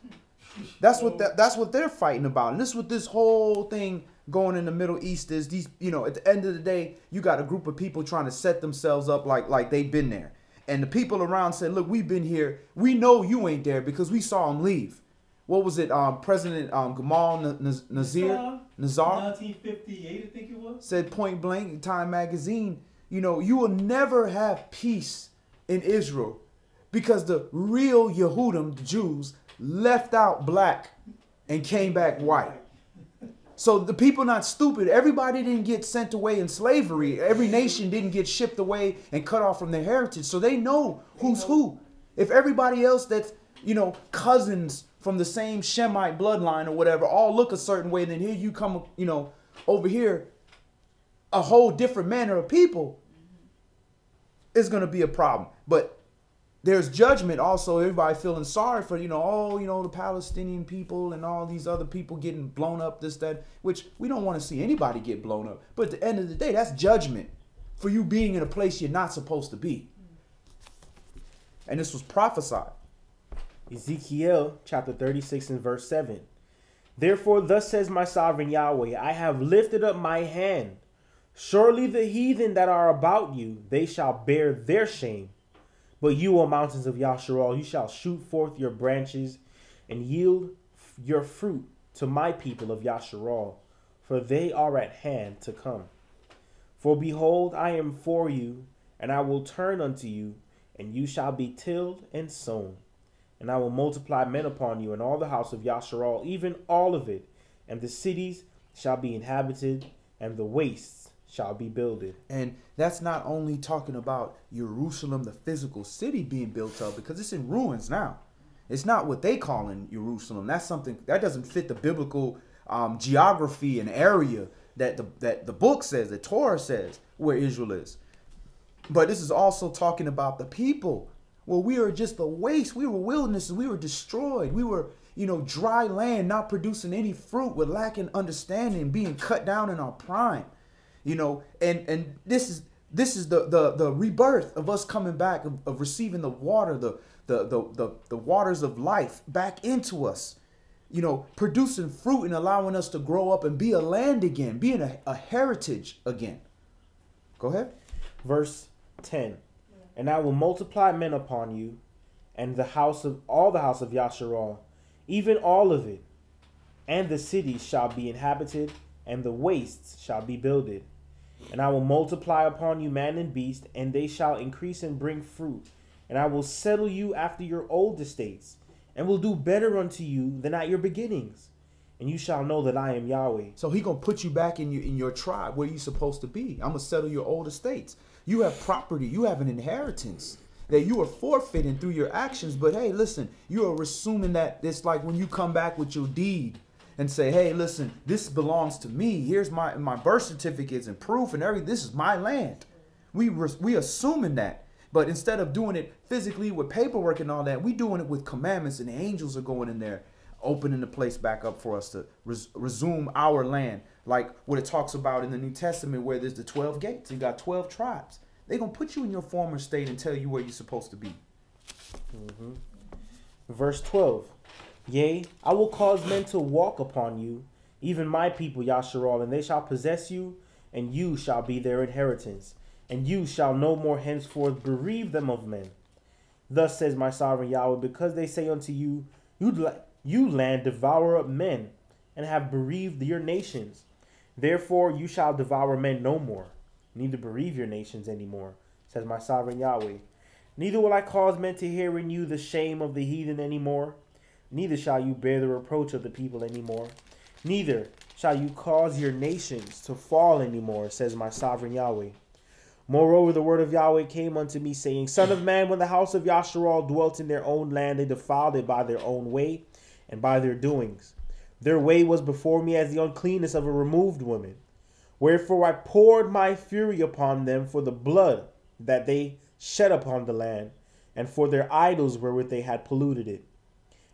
[SPEAKER 3] That's what they're fighting about. And this is what this whole thing going in the Middle East is. These, at the end of the day, you got a group of people trying to set themselves up like they've been there. And the people around said, look, we've been here. We know you ain't there because we saw them leave. What was it? President Gamal Nazar,
[SPEAKER 2] 1958, I think it was.
[SPEAKER 3] Said point blank in Time magazine, you will never have peace in Israel because the real Yehudim, the Jews, left out black and came back white. So the people not stupid. Everybody didn't get sent away in slavery. Every nation didn't get shipped away and cut off from their heritage. So they know who's who. If everybody else that's, cousins from the same Shemite bloodline or whatever all look a certain way, then here you come, over here, a whole different manner of people, is going to be a problem. But there's judgment also. Everybody feeling sorry for, the Palestinian people and all these other people getting blown up, this, that, which we don't want to see anybody get blown up. But at the end of the day, that's judgment for you being in a place you're not supposed to be. And this was prophesied.
[SPEAKER 4] Ezekiel chapter 36 and verse 7. Therefore, thus says my sovereign Yahweh, I have lifted up my hand. Surely the heathen that are about you, they shall bear their shame. But you, O mountains of Yasharal, you shall shoot forth your branches and yield your fruit to my people of Yasharal, for they are at hand to come. For behold, I am for you, and I will turn unto you, and you shall be tilled and sown. And I will multiply men upon you, and all the house of Yasharal, even all of it, and the cities shall be inhabited, and the wastes shall be builded.
[SPEAKER 3] And that's not only talking about Jerusalem, the physical city being built up, because it's in ruins now. It's not what they call in Jerusalem. That's something that doesn't fit the biblical geography and area that the book says, the Torah says, where Israel is. But this is also talking about the people. Well, we are just a waste. We were wildernesses. We were destroyed. We were, dry land, not producing any fruit, with lacking understanding, being cut down in our prime. And this is the rebirth of us coming back, of receiving the water, the waters of life back into us, producing fruit and allowing us to grow up and be a land again, being a heritage again. Go ahead.
[SPEAKER 4] Verse 10. And I will multiply men upon you, and the house of Yasharal, even all of it, and the cities shall be inhabited, and the wastes shall be builded. And I will multiply upon you man and beast, and they shall increase and bring fruit. And I will settle you after your old estates, and will do better unto you than at your beginnings. And you shall know that I am Yahweh.
[SPEAKER 3] So he gonna put you back in your tribe where you're supposed to be. I'm gonna settle your old estates. You have property. You have an inheritance that you are forfeiting through your actions. But hey, listen, you are assuming that it's like when you come back with your deed and say, hey, listen, this belongs to me. Here's my birth certificates and proof and everything. This is my land. We assuming that. But instead of doing it physically with paperwork and all that, we doing it with commandments, and the angels are going in there, opening the place back up for us to resume our land. Like what it talks about in the New Testament, where there's the 12 gates. You got 12 tribes. They're going to put you in your former state and tell you where you're supposed to be.
[SPEAKER 4] Mm-hmm. Verse 12. Yea, I will cause men to walk upon you, even my people Yasharal, and they shall possess you, and you shall be their inheritance. And you shall no more henceforth bereave them of men. Thus says my sovereign Yahweh, because they say unto you, you land devour up men, and have bereaved your nations. Therefore you shall devour men no more, neither bereave your nations any more, says my sovereign Yahweh. Neither will I cause men to hear in you the shame of the heathen any more, neither shall you bear the reproach of the people any more, neither shall you cause your nations to fall any more, says my sovereign Yahweh. Moreover, the word of Yahweh came unto me, saying, Son of man, when the house of Yasharal dwelt in their own land, they defiled it by their own way and by their doings. Their way was before me as the uncleanness of a removed woman. Wherefore I poured my fury upon them for the blood that they shed upon the land, and for their idols wherewith they had polluted it.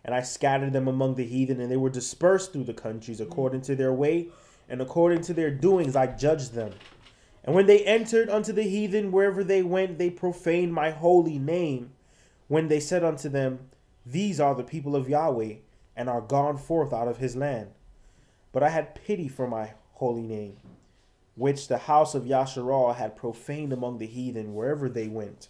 [SPEAKER 4] And I scattered them among the heathen, and they were dispersed through the countries according to their way, and according to their doings I judged them. And when they entered unto the heathen, wherever they went, they profaned my holy name, when they said unto them, These are the people of Yahweh, and are gone forth out of his land. But I had pity for my holy name, which the house of Yasharal had profaned among the heathen wherever they went.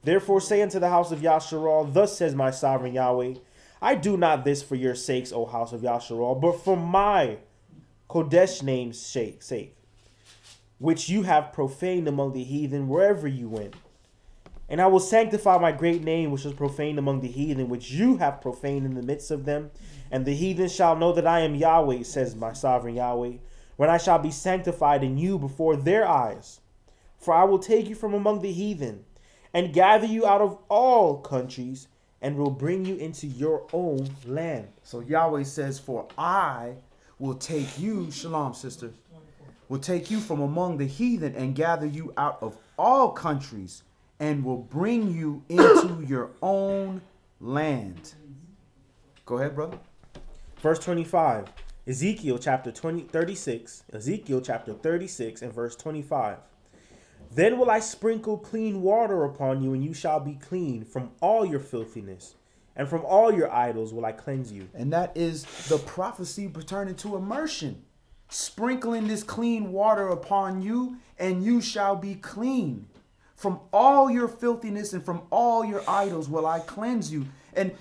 [SPEAKER 4] Therefore say unto the house of Yasharal, Thus says my sovereign Yahweh, I do not this for your sakes, O house of Yasharal, but for my Kodesh name's sake, which you have profaned among the heathen wherever you went. And I will sanctify my great name, which was profaned among the heathen, which you have profaned in the midst of them. And the heathen shall know that I am Yahweh, says my sovereign Yahweh, when I shall be sanctified in you before their eyes. For I will take you from among the heathen, and gather you out of all countries, and will bring you into your own land.
[SPEAKER 3] So Yahweh says, for I will take you, shalom, sister, will take you from among the heathen and gather you out of all countries and will bring you into your own land. Go ahead, brother.
[SPEAKER 4] Verse 25, Ezekiel chapter 36 and verse 25. Then will I sprinkle clean water upon you, and you shall be clean from all your filthiness, and from all your idols will I cleanse you.
[SPEAKER 3] And that is the prophecy pertaining to immersion. Sprinkling this clean water upon you, and you shall be clean. From all your filthiness and from all your idols will I cleanse you. And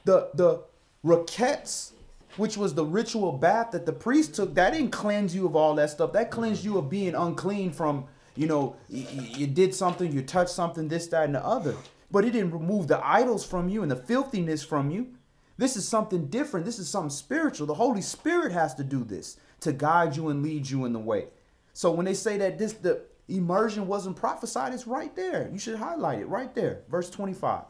[SPEAKER 3] the raquettes, which was the ritual bath that the priest took, that didn't cleanse you of all that stuff. That cleansed you of being unclean from, you know, you did something, you touched something, this, that, and the other. But it didn't remove the idols from you and the filthiness from you. This is something different. This is something spiritual. The Holy Spirit has to do this to guide you and lead you in the way. So when they say that the immersion wasn't prophesied, it's right there. You should highlight it right there. Verse 25.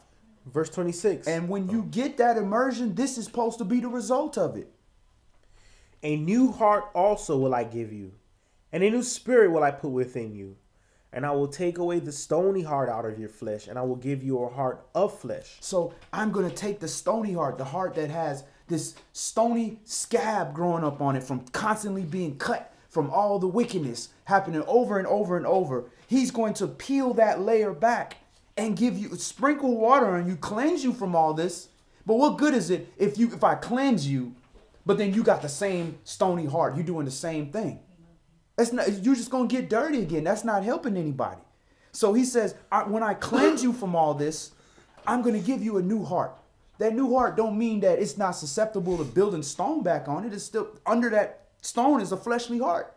[SPEAKER 4] Verse 26.
[SPEAKER 3] And when you get that immersion, this is supposed to be the result of it.
[SPEAKER 4] A new heart also will I give you, and a new spirit will I put within you. And I will take away the stony heart out of your flesh, and I will give you a heart of flesh.
[SPEAKER 3] So I'm going to take the stony heart, the heart that has this stony scab growing up on it from constantly being cut from all the wickedness happening over and over and over. He's going to peel that layer back and give you, sprinkle water on you, cleanse you from all this. But what good is it if I cleanse you, but then you got the same stony heart? You're doing the same thing. That's not, you're just going to get dirty again. That's not helping anybody. So he says, when I cleanse you from all this, I'm going to give you a new heart. That new heart don't mean that it's not susceptible to building stone back on it. It's still under that stone is a fleshly heart.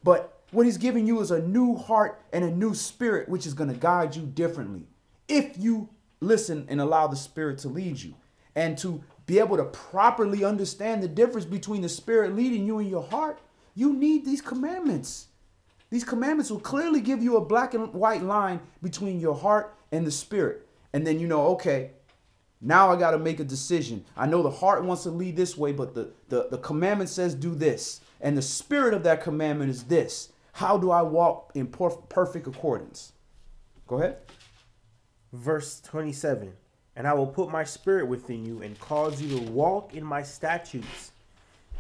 [SPEAKER 3] But what he's giving you is a new heart and a new spirit, which is going to guide you differently. If you listen and allow the Spirit to lead you, and to be able to properly understand the difference between the Spirit leading you and your heart, you need these commandments. These commandments will clearly give you a black and white line between your heart and the Spirit. And then you know, okay, now I got to make a decision. I know the heart wants to lead this way, but the commandment says do this. And the spirit of that commandment is this. How do I walk in perfect accordance? Go ahead.
[SPEAKER 4] Verse 27. And I will put my spirit within you and cause you to walk in my statutes.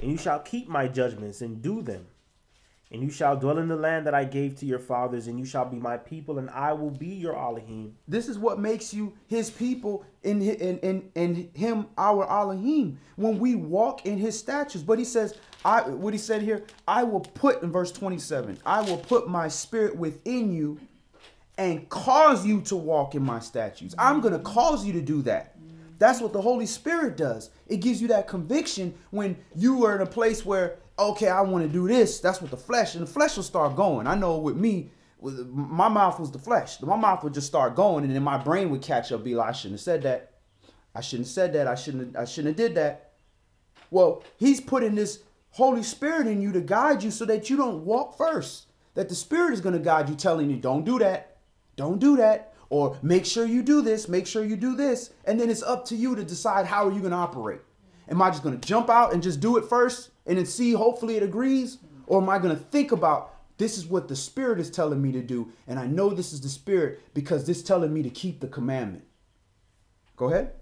[SPEAKER 4] And you shall keep my judgments and do them. And you shall dwell in the land that I gave to your fathers, and you shall be my people, and I will be your Elohim.
[SPEAKER 3] This is what makes you his people and him our Elohim, when we walk in his statutes. But he says, what he said here, I will put, in verse 27, I will put my spirit within you and cause you to walk in my statutes. I'm going to cause you to do that. That's what the Holy Spirit does. It gives you that conviction when you are in a place where, okay, I want to do this. That's what the flesh, and the flesh will start going. I know with me, my mouth was the flesh. My mouth would just start going, and then my brain would catch up, be like, I shouldn't have said that. I shouldn't have said that. I shouldn't have did that. Well, he's putting this Holy Spirit in you to guide you so that you don't walk first. That the Spirit is going to guide you, telling you, don't do that. Don't do that. Or make sure you do this. Make sure you do this. And then it's up to you to decide how are you going to operate. Am I just going to jump out and just do it first and then see, hopefully it agrees? Or am I going to think about This is what the Spirit is telling me to do. And I know this is the Spirit because this is telling me to keep the commandment. Go ahead.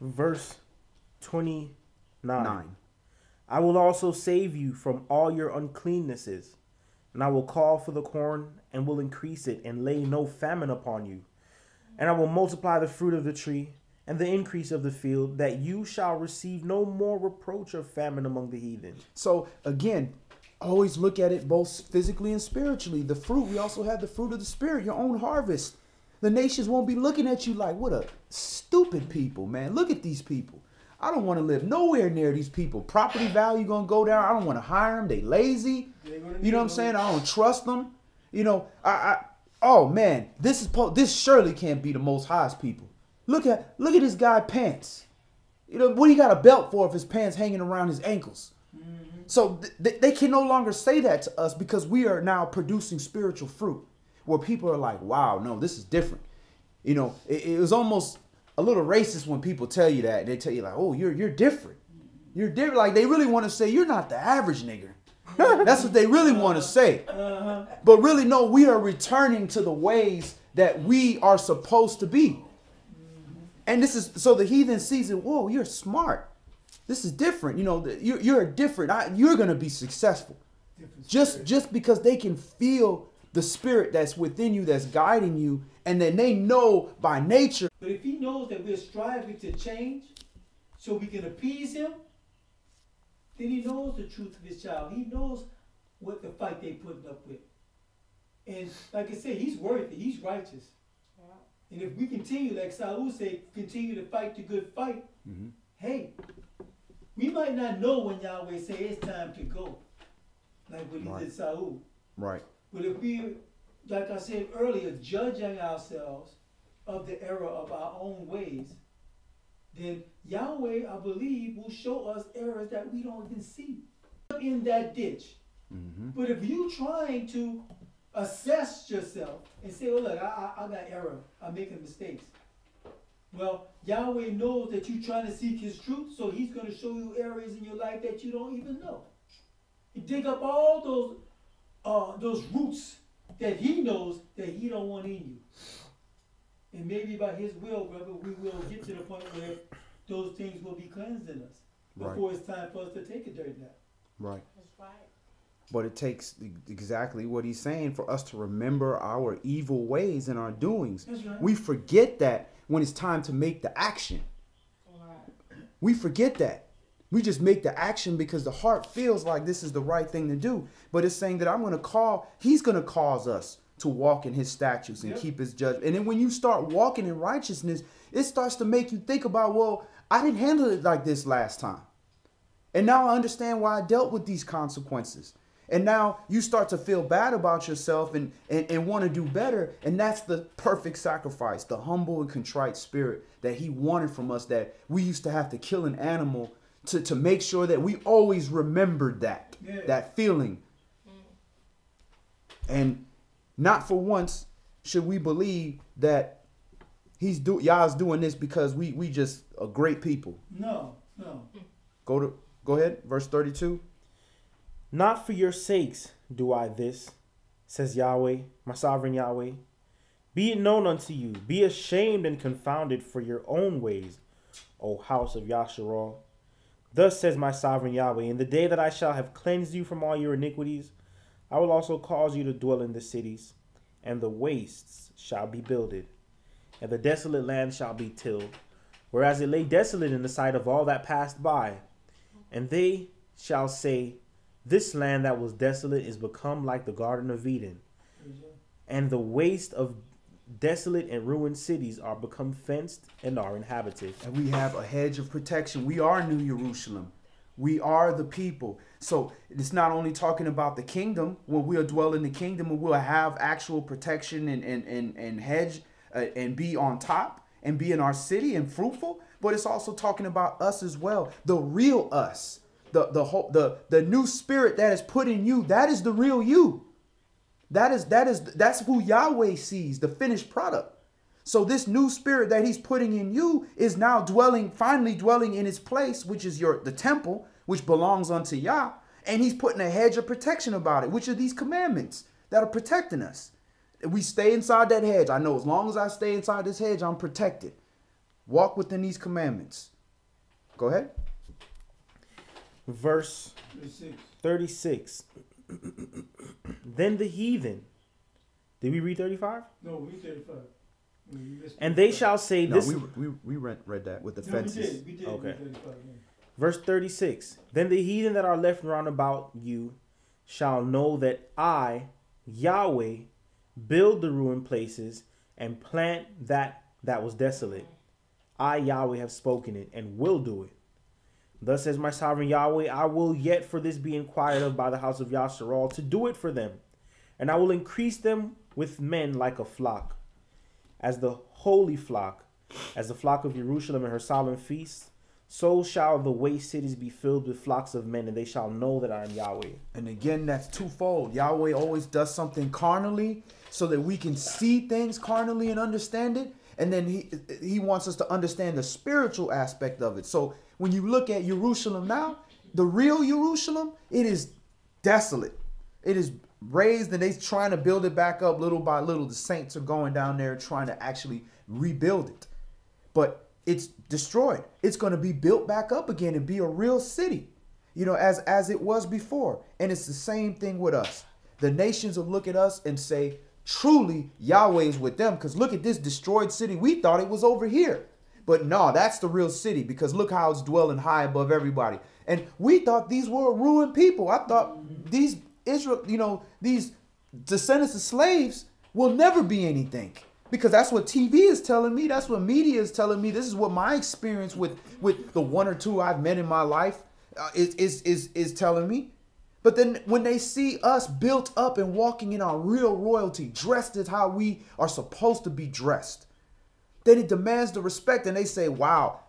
[SPEAKER 4] Verse 29. I will also save you from all your uncleannesses, and I will call for the corn and will increase it and lay no famine upon you. And I will multiply the fruit of the tree and the increase of the field, that you shall receive no more reproach of famine among the heathen.
[SPEAKER 3] So again, always look at it both physically and spiritually. The fruit, we also have the fruit of the Spirit, your own harvest. The nations won't be looking at you like, what a stupid people, man. Look at these people. I don't want to live nowhere near these people. Property value going to go down. I don't want to hire them. They lazy. You know what I'm saying? I don't trust them. You know, oh man, this surely can't be the Most High's people. Look at this guy pants. You know, what he got a belt for if his pants hanging around his ankles? Mm-hmm. So they can no longer say that to us because we are now producing spiritual fruit where people are like, wow, no, this is different. You know, it was almost a little racist when people tell you that. They tell you like, oh, you're different. You're different. Like they really want to say you're not the average nigger. That's what they really want to say. But really, no, we are returning to the ways that we are supposed to be. And this is, so the heathen sees it, whoa, you're smart. This is different. You know, you're different. You're going to be successful. Just because they can feel the spirit that's within you, that's guiding you, and then they know by nature.
[SPEAKER 2] But if he knows that we're striving to change so we can appease him, then he knows the truth of his child. He knows what the fight they're putting up with. And like I said, he's worthy. He's righteous. Yeah. And if we continue, like Saul said, continue to fight the good fight, hey, we might not know when Yahweh say it's time to go, like what he did Saul.
[SPEAKER 3] Right.
[SPEAKER 2] But if we, like I said earlier, judging ourselves of the error of our own ways, then Yahweh, I believe, will show us errors that we don't even see in that ditch. But if you trying to assess yourself and say, oh, look, I got error, I'm making mistakes. Well, Yahweh knows that you're trying to seek his truth, so he's going to show you areas in your life that you don't even know. You dig up all those roots that he knows that he don't want in you. And maybe by his will, brother, we will get to the point where those things will be cleansed in us before it's time for us to take a dirty nap.
[SPEAKER 3] Right.
[SPEAKER 5] That's right.
[SPEAKER 3] But it takes exactly what he's saying for us to remember our evil ways and our doings.
[SPEAKER 2] That's right.
[SPEAKER 3] We forget that when it's time to make the action.
[SPEAKER 5] Right.
[SPEAKER 3] We forget that. We just make the action because the heart feels like this is the right thing to do. But it's saying that he's going to cause us to walk in his statutes and keep his judgment. And then when you start walking in righteousness, it starts to make you think about, well, I didn't handle it like this last time. And now I understand why I dealt with these consequences. And now you start to feel bad about yourself and want to do better. And that's the perfect sacrifice, the humble and contrite spirit that he wanted from us, that we used to have to kill an animal to make sure that we always remembered that feeling. And not for once should we believe that Yah's doing this because we just are great people.
[SPEAKER 2] No.
[SPEAKER 3] Go ahead, verse 32.
[SPEAKER 4] Not for your sakes do I this, says Yahweh, my sovereign Yahweh. Be it known unto you, be ashamed and confounded for your own ways, O house of Yasharal. Thus says my sovereign Yahweh, in the day that I shall have cleansed you from all your iniquities, I will also cause you to dwell in the cities, and the wastes shall be builded, and the desolate land shall be tilled, whereas it lay desolate in the sight of all that passed by. And they shall say, this land that was desolate is become like the Garden of Eden, and the waste of desolate and ruined cities are become fenced and are inhabited.
[SPEAKER 3] And we have a hedge of protection. We are New Jerusalem. We are the people. So it's not only talking about the kingdom, where we'll dwell in the kingdom and we'll have actual protection and hedge and be on top and be in our city and fruitful, but it's also talking about us as well. The real us, the new spirit that is put in you, that is the real you. That's who Yahweh sees, the finished product. So this new spirit that he's putting in you is now finally dwelling in its place, which is the temple, which belongs unto Yah. And he's putting a hedge of protection about it, which are these commandments that are protecting us. We stay inside that hedge. I know as long as I stay inside this hedge, I'm protected. Walk within these commandments. Go ahead.
[SPEAKER 4] Verse 36. Then the heathen. Did we read 35?
[SPEAKER 2] No, we 35.
[SPEAKER 4] And they shall say
[SPEAKER 3] No,
[SPEAKER 4] this.
[SPEAKER 3] we read that with the
[SPEAKER 2] No,
[SPEAKER 3] fences.
[SPEAKER 2] we did.
[SPEAKER 4] Okay.
[SPEAKER 2] 35, yeah.
[SPEAKER 4] Verse 36. Then the heathen that are left round about you shall know that I, Yahweh, build the ruined places and plant that was desolate. I, Yahweh, have spoken it and will do it. Thus says my sovereign Yahweh, I will yet for this be inquired of by the house of Yasharal to do it for them. And I will increase them with men like a flock, as the holy flock, as the flock of Jerusalem and her solemn feasts. So shall the waste cities be filled with flocks of men, and they shall know that I am Yahweh.
[SPEAKER 3] And again, that's twofold. Yahweh always does something carnally so that we can see things carnally and understand it. And then he wants us to understand the spiritual aspect of it. So when you look at Jerusalem now, the real Jerusalem, it is desolate. It is raised and they're trying to build it back up little by little. The saints are going down there trying to actually rebuild it. But it's destroyed. It's going to be built back up again and be a real city, you know, as it was before. And it's the same thing with us. The nations will look at us and say, truly, Yahweh is with them. Because look at this destroyed city. We thought it was over here. But no, that's the real city. Because look how it's dwelling high above everybody. And we thought these were ruined people. I thought these Israel, you know, these descendants of slaves will never be anything. Because that's what TV is telling me. That's what media is telling me. This is what my experience with the one or two I've met in my life is telling me. But then when they see us built up and walking in our real royalty, dressed as how we are supposed to be dressed, then it demands the respect. And they say, wow,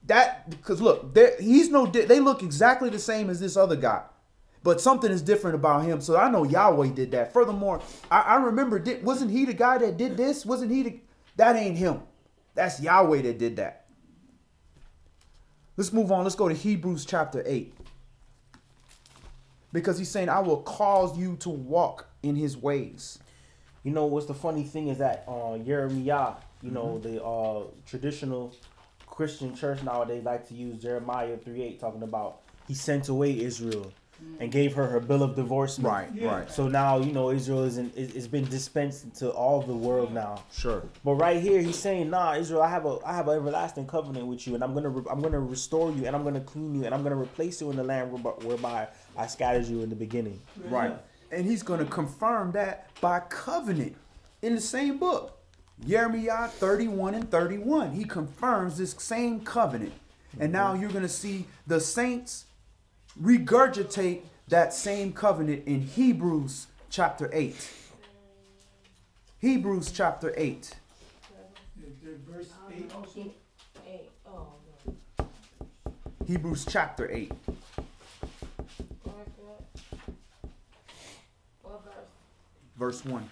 [SPEAKER 3] that, because look, they look exactly the same as this other guy. But something is different about him. So I know Yahweh did that. Furthermore, I remember, wasn't he the guy that did this? That ain't him. That's Yahweh that did that. Let's move on. Let's go to Hebrews chapter 8. Because he's saying, I will cause you to walk in his ways.
[SPEAKER 4] You know, what's the funny thing is that Jeremiah, you know, the traditional Christian church nowadays like to use Jeremiah 3:8, talking about he sent away Israel and gave her bill of divorcement.
[SPEAKER 3] Right, right.
[SPEAKER 4] So now, you know, Israel is been dispensed to all the world now.
[SPEAKER 3] Sure.
[SPEAKER 4] But right here, he's saying, nah, Israel, I have an everlasting covenant with you, and I'm gonna restore you, and I'm gonna clean you, and I'm gonna replace you in the land whereby I scattered you in the beginning.
[SPEAKER 3] Right. And he's going to confirm that by covenant in the same book. Jeremiah 31 and 31. He confirms this same covenant. And now you're going to see the saints regurgitate that same covenant in Hebrews chapter 8. Hebrews chapter 8.
[SPEAKER 2] Verse 8 also?
[SPEAKER 3] Hebrews chapter 8. Verse 1.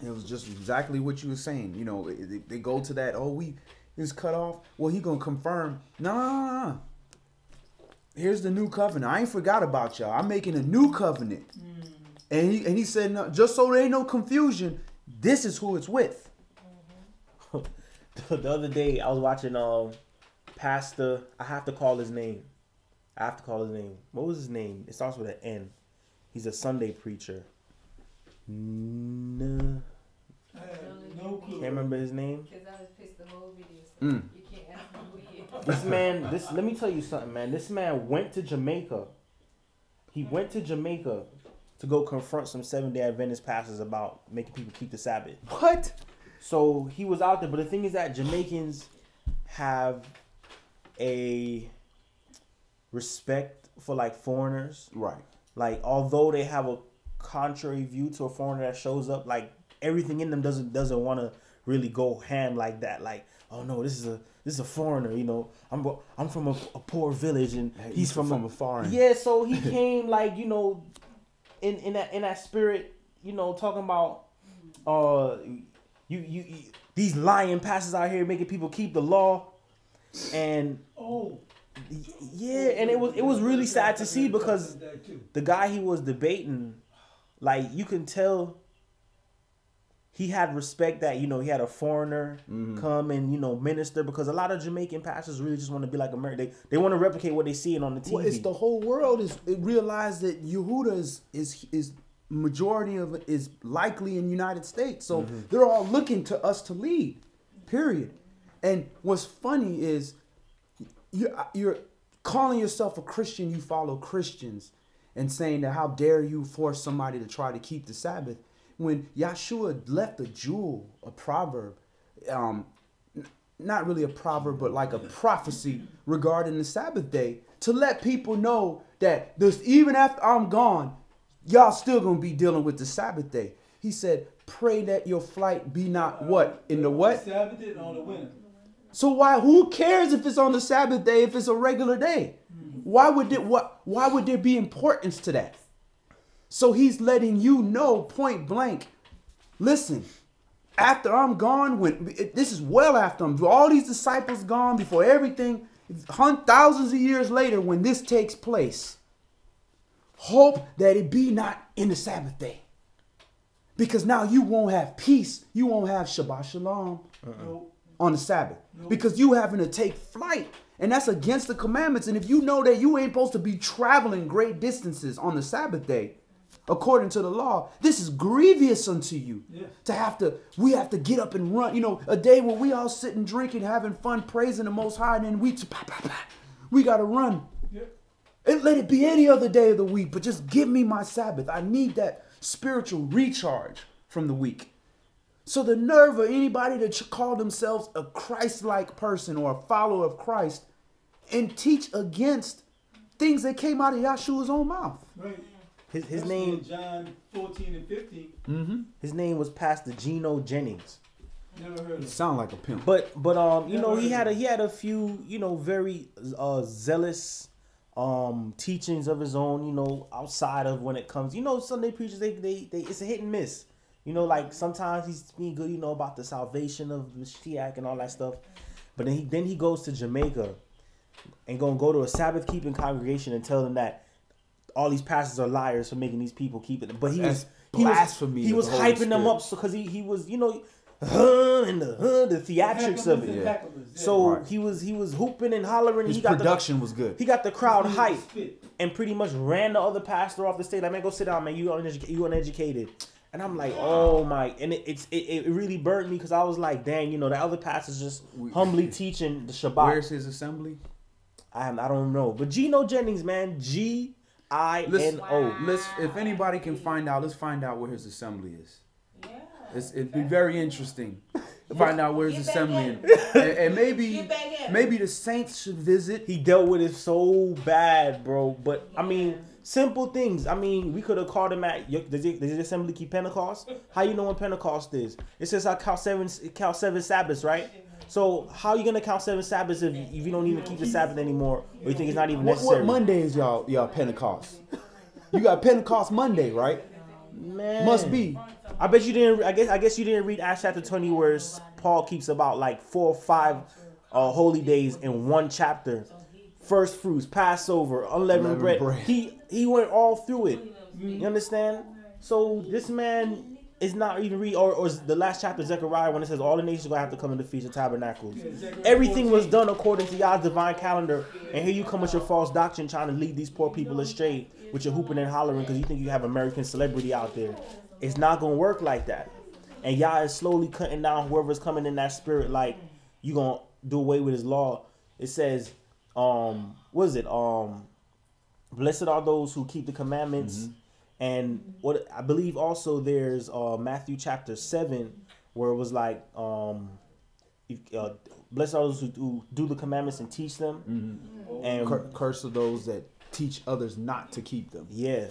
[SPEAKER 3] It was just exactly what you were saying. You know, they go to that, we is cut off. Well, he going to confirm, no. Here's the new covenant. I ain't forgot about y'all. I'm making a new covenant. And he said, no, just so there ain't no confusion, this is who it's with.
[SPEAKER 4] The other day, I was watching Pastor. I have to call his name. What was his name? It starts with an N. He's a Sunday preacher. No clue. Can't remember his name.
[SPEAKER 5] Because I was pissed the whole video. So you can't ask me who
[SPEAKER 4] This man. Let me tell you something, man. This man went to Jamaica. He went to Jamaica to go confront some Seventh-day Adventist pastors about making people keep the Sabbath.
[SPEAKER 3] What?
[SPEAKER 4] So he was out there, but the thing is that Jamaicans have a respect for like foreigners.
[SPEAKER 3] Right.
[SPEAKER 4] Like, although they have a contrary view to a foreigner that shows up, like everything in them doesn't want to really go ham like that. Like, oh no, this is a foreigner. You know, I'm from a poor village and he's from
[SPEAKER 3] a foreign.
[SPEAKER 4] Yeah, so he came like, you know, in that spirit, you know, talking about these lying pastors out here making people keep the law, and yeah, and it was really sad to see because the guy he was debating, like you can tell he had respect that, you know, he had a foreigner come and, you know, minister, because a lot of Jamaican pastors really just want to be like America. They want to replicate what they see on the TV.
[SPEAKER 3] Well, it's the whole world is realized that Yehuda is majority of it is likely in the United States. So they're all looking to us to lead, period. And what's funny is you're calling yourself a Christian, you follow Christians, and saying that how dare you force somebody to try to keep the Sabbath. When Yahshua left a jewel, a proverb, not really a proverb, but like a prophecy regarding the Sabbath day, to let people know that even after I'm gone, y'all still going to be dealing with the Sabbath day. He said, pray that your flight be not what? In the what?
[SPEAKER 2] Sabbath day on the winter.
[SPEAKER 3] So who cares if it's on the Sabbath day, if it's a regular day? Why would there be importance to that? So he's letting you know point blank, listen, after I'm gone, this is well after all these disciples gone, before everything, thousands of years later, when this takes place, hope that it be not in the Sabbath day. Because now you won't have peace. You won't have Shabbat Shalom on the Sabbath. Because you having to take flight. And that's against the commandments. And if you know that you ain't supposed to be traveling great distances on the Sabbath day, according to the law, this is grievous unto you. Yeah. We have to get up and run. You know, a day where we all sitting, drinking, having fun, praising the Most High, and then we got to run. Yeah. And let it be any other day of the week, but just give me my Sabbath. I need that spiritual recharge from the week. So the nerve of anybody that call themselves a Christ-like person or a follower of Christ and teach against things that came out of Yahshua's own mouth.
[SPEAKER 2] Right.
[SPEAKER 4] His name,
[SPEAKER 2] John 14 and 15.
[SPEAKER 4] His name was Pastor Geno Jennings.
[SPEAKER 2] Never heard of it.
[SPEAKER 3] Sound like a pimp.
[SPEAKER 4] But you know, he had a few, you know, very zealous teachings of his own, you know, outside of when it comes, you know, Sunday preachers, they it's a hit and miss. You know, like sometimes he's being good, you know, about the salvation of the Mashiach and all that stuff. But then he goes to Jamaica and gonna go to a Sabbath keeping congregation and tell them that all these pastors are liars for making these people keep it. But he was blasphemy. He was hyping them up because he was, you know, and the theatrics of it. Yeah. So he was hooping and hollering.
[SPEAKER 3] His production was good.
[SPEAKER 4] He got the crowd hyped and pretty much ran the other pastor off the stage. Like, man, go sit down, man. You uneducated. And I'm like, oh my, and it really burnt me because I was like, dang, you know, the other pastor's just humbly teaching the Shabbat.
[SPEAKER 3] Where's his assembly?
[SPEAKER 4] I don't know, but Geno Jennings, man, Gino.
[SPEAKER 3] If anybody can find out, let's find out where his assembly is. Yeah, it'd be very interesting to find out where his assembly is, and maybe the saints should visit.
[SPEAKER 4] He dealt with it so bad, bro. But I mean, simple things. I mean, we could have called him at. Does the assembly keep Pentecost? How you know when Pentecost is? It says I count seven Sabbaths, right? So how are you gonna count 7 Sabbaths if you don't even keep the Sabbath anymore, or you think it's not even necessary?
[SPEAKER 3] What Monday is y'all Pentecost? You got Pentecost Monday, right?
[SPEAKER 4] Man,
[SPEAKER 3] must be.
[SPEAKER 4] I bet you didn't. I guess you didn't read Acts chapter 20, where Paul keeps about like 4 or 5 holy days in one chapter. First fruits, Passover, unleavened bread. He went all through it. You understand? So this man is not even read, or the last chapter of Zechariah when it says all the nations are going to have to come in the Feast of Tabernacles. Everything was done according to Yah's divine calendar, and here you come with your false doctrine trying to lead these poor people astray with your hooping and hollering because you think you have American celebrity out there. It's not going to work like that. And Yah is slowly cutting down whoever's coming in that spirit, like you going to do away with his law. It says, what is it? Blessed are those who keep the commandments. Mm-hmm. And what I believe also there's Matthew chapter 7 where it was like blessed are those who do the commandments and teach them, and
[SPEAKER 3] curse are those that teach others not to keep them.
[SPEAKER 4] Yeah,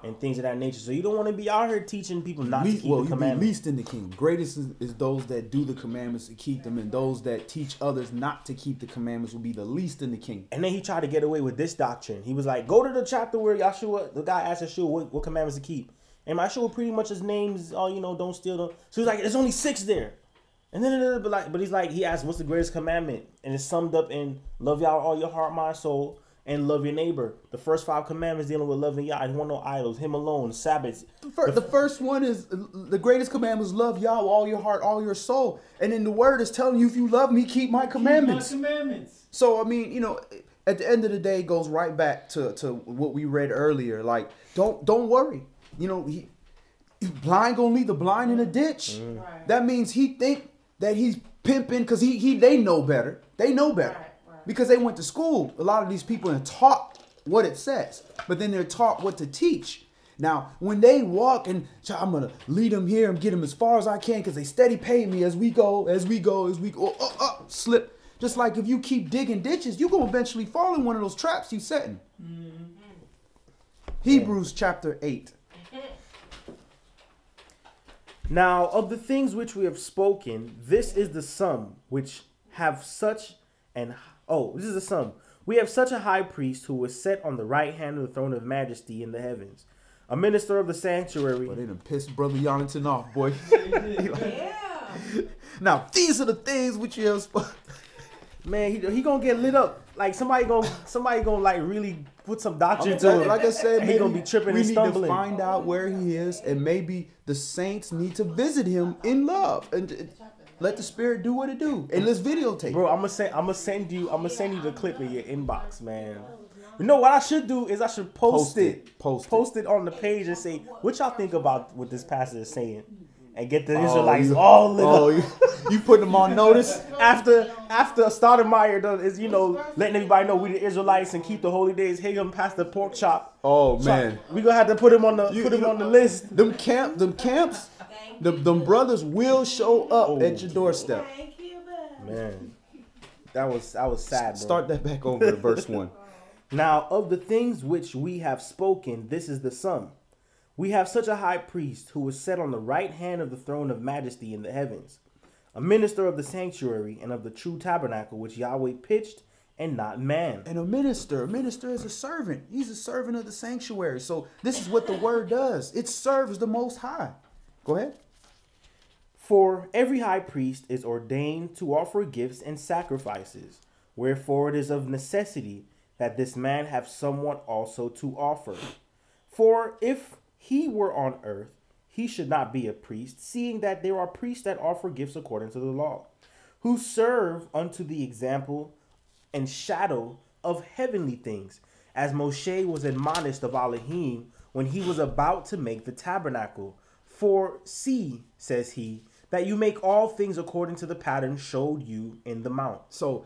[SPEAKER 4] and things of that nature. So you don't want to be out here teaching people not to keep the commandments.
[SPEAKER 3] Least in the kingdom. Greatest is those that do the commandments and keep them, and those that teach others not to keep the commandments will be the least in the kingdom.
[SPEAKER 4] And then he tried to get away with this doctrine. He was like, go to the chapter where the guy asked Yeshua what commandments to keep. And my show pretty much his name's, don't steal them. So he's like, there's only 6 there. And then, but he's like, he asked, what's the greatest commandment? And it's summed up in love y'all all your heart, mind, soul, and love your neighbor. The first 5 commandments dealing with loving Yah. I want no idols, him alone, Sabbaths.
[SPEAKER 3] The first one is the greatest commandment is love Yah with all your heart, all your soul. And then the word is telling you, if you love me, keep my commandments.
[SPEAKER 2] Keep my commandments.
[SPEAKER 3] So, I mean, at the end of the day, it goes right back to what we read earlier. Like, don't worry. Blind gonna leave the blind in a ditch.
[SPEAKER 5] Right.
[SPEAKER 3] That means he think that he's pimping because they know better. They know better.
[SPEAKER 5] Right.
[SPEAKER 3] Because they went to school. A lot of these people are taught what it says, but then they're taught what to teach. Now, when they walk and I'm going to lead them here and get them as far as I can because they steady pay me as we go, slip. Just like if you keep digging ditches, you're going to eventually fall in one of those traps you setting.
[SPEAKER 2] Mm-hmm.
[SPEAKER 3] Hebrews chapter 8.
[SPEAKER 4] Now, of the things which we have spoken, this is the sum which have such this is the sum. We have such a high priest who was set on the right hand of the throne of majesty in the heavens, a minister of the sanctuary.
[SPEAKER 3] Well, they done pissed Brother Yonatan off, boy.
[SPEAKER 5] Yeah.
[SPEAKER 3] Now, these are the things which you have spoken.
[SPEAKER 4] Man, he gonna get lit up. Like somebody gonna like really put some doctrine to it.
[SPEAKER 3] Like I said,
[SPEAKER 4] he gonna be tripping
[SPEAKER 3] we
[SPEAKER 4] and
[SPEAKER 3] need
[SPEAKER 4] stumbling.
[SPEAKER 3] to find out where he is, and maybe the saints need to visit him in love and let the Spirit do what it do. And let's videotape.
[SPEAKER 4] Bro, I'm gonna send you the clip in your inbox, man. You know what I should do is I should post it on the page and say what y'all think about what this pastor is saying, and get the Israelites all lit up.
[SPEAKER 3] You put them on notice
[SPEAKER 4] after Stoudemire is letting everybody know we the Israelites and keep the holy days. Him past the pork chop.
[SPEAKER 3] Oh man,
[SPEAKER 4] we gonna have to put him on the on the list.
[SPEAKER 3] Them camps. Them brothers will show up at your doorstep.
[SPEAKER 5] Thank you, bud.
[SPEAKER 4] Man, that was sad. Bro.
[SPEAKER 3] Start that back over to verse 1.
[SPEAKER 4] Now, of the things which we have spoken, this is the sum. We have such a high priest who is set on the right hand of the throne of majesty in the heavens, a minister of the sanctuary and of the true tabernacle which Yahweh pitched and not man.
[SPEAKER 3] And a minister is a servant. He's a servant of the sanctuary. So this is what the word does. It serves the Most High. Go ahead.
[SPEAKER 4] For every high priest is ordained to offer gifts and sacrifices, wherefore it is of necessity that this man have somewhat also to offer. For if he were on earth, he should not be a priest, seeing that there are priests that offer gifts according to the law, who serve unto the example and shadow of heavenly things, as Moshe was admonished of Elohim when he was about to make the tabernacle. For see, says he, that you make all things according to the pattern showed you in the mount.
[SPEAKER 3] So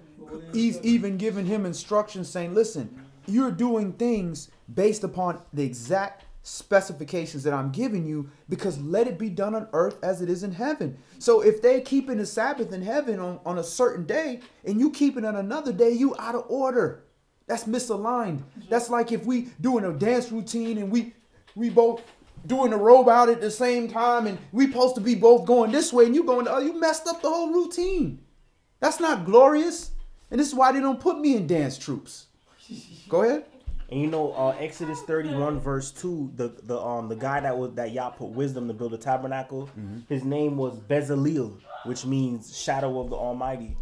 [SPEAKER 3] he's even giving him instructions saying, listen, you're doing things based upon the exact specifications that I'm giving you, because let it be done on earth as it is in heaven. So if they're keeping the Sabbath in heaven on a certain day and you keep it on another day, you out of order. That's misaligned. That's like if we doing a dance routine and we both doing a robe out at the same time and we supposed to be both going this way and you going the other. You messed up the whole routine. That's not glorious. And this is why they don't put me in dance troops. Go ahead.
[SPEAKER 4] And Exodus 31 verse 2, the guy that Yah put wisdom to build a tabernacle, his name was Bezalel, which means shadow of the Almighty.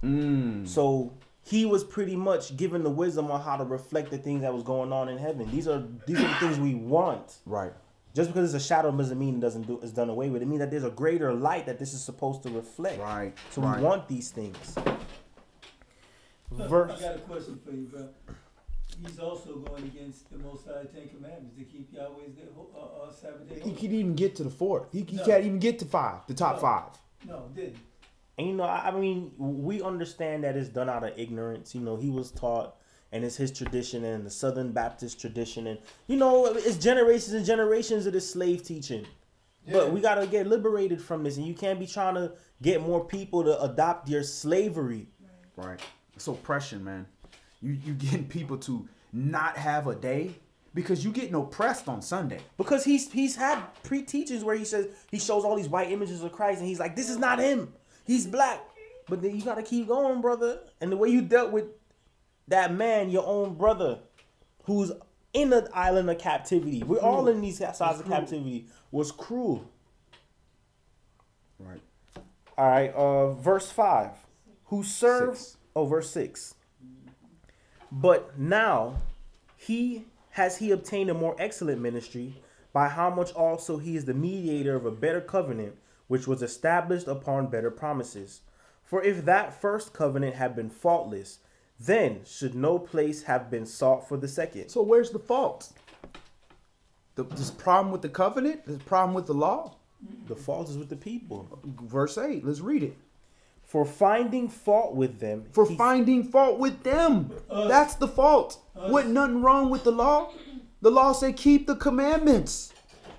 [SPEAKER 4] So he was pretty much given the wisdom on how to reflect the things that was going on in heaven. These are the things we want.
[SPEAKER 3] Right.
[SPEAKER 4] Just because it's a shadow doesn't mean it's done away with. It means that there's a greater light that this is supposed to reflect.
[SPEAKER 3] Right.
[SPEAKER 4] So we want these things.
[SPEAKER 2] I got a question for you, bro. He's also going against the Most High 10 Commandments to keep Yahweh's Sabbath day.
[SPEAKER 3] He can't even get to the 4th. He can't even get to 5, the top 5.
[SPEAKER 2] No, didn't.
[SPEAKER 4] And I mean, we understand that it's done out of ignorance. He was taught, and it's his tradition and the Southern Baptist tradition, and it's generations and generations of this slave teaching. Yeah. But we gotta get liberated from this, and you can't be trying to get more people to adopt your slavery.
[SPEAKER 3] Right. It's oppression, man. You getting people to not have a day because you getting oppressed on Sunday.
[SPEAKER 4] Because he's had pre-teachings where he shows all these white images of Christ, and he's like, this is not him. He's black. But then you gotta keep going, brother. And the way you dealt with that man, your own brother, who's in an island of captivity. We're all in these sides of captivity. Was cruel.
[SPEAKER 3] Right.
[SPEAKER 4] All right. Verse 5. Who serve? Oh, verse 6. But now he obtained a more excellent ministry, by how much also he is the mediator of a better covenant, which was established upon better promises. For if that first covenant had been faultless, then should no place have been sought for the second.
[SPEAKER 3] So where's the fault? This problem with the covenant? This problem with the law?
[SPEAKER 4] The fault is with the people.
[SPEAKER 3] Verse 8. Let's read it.
[SPEAKER 4] For finding fault with them.
[SPEAKER 3] Finding fault with them. That's the fault. Wasn't nothing wrong with the law. The law said keep the commandments.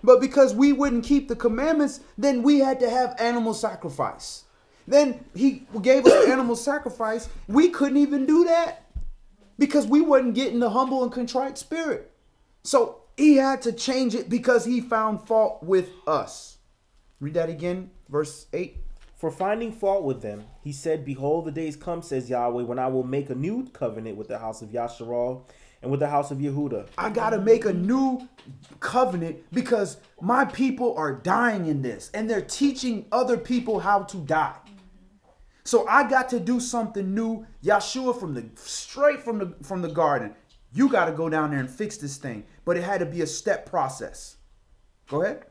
[SPEAKER 3] But because we wouldn't keep the commandments, then we had to have animal sacrifice. Then he gave us animal sacrifice. We couldn't even do that because we wasn't getting the humble and contrite spirit. So he had to change it because he found fault with us. Read that again, verse 8.
[SPEAKER 4] For finding fault with them, he said, behold, the days come, says Yahweh, when I will make a new covenant with the house of Yasharal and with the house of Yehuda.
[SPEAKER 3] I got to make a new covenant because my people are dying in this and they're teaching other people how to die. So I got to do something new. Yahshua straight from the garden. You got to go down there and fix this thing. But it had to be a step process. Go ahead.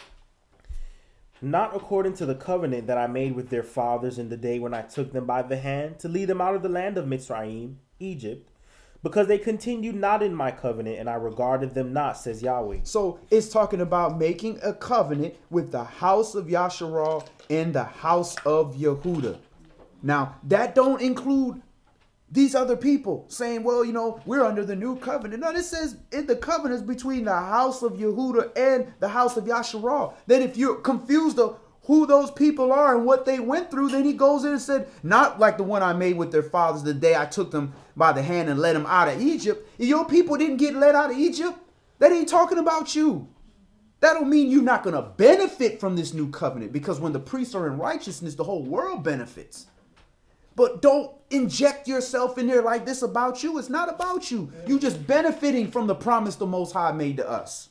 [SPEAKER 4] Not according to the covenant that I made with their fathers in the day when I took them by the hand to lead them out of the land of Mitzrayim, Egypt, because they continued not in my covenant and I regarded them not, says Yahweh.
[SPEAKER 3] So it's talking about making a covenant with the house of Yasharal and the house of Yehuda. Now, that don't include these other people saying, well, you know, we're under the new covenant. No, this says in the covenants between the house of Yehuda and the house of Yasharal. Then if you're confused of who those people are and what they went through, then he goes in and said, not like the one I made with their fathers the day I took them by the hand and led them out of Egypt. Your people didn't get led out of Egypt. That ain't talking about you. That don't mean you're not going to benefit from this new covenant, because when the priests are in righteousness, the whole world benefits. But don't inject yourself in there like this about you. It's not about you. You just benefiting from the promise the Most High made to us.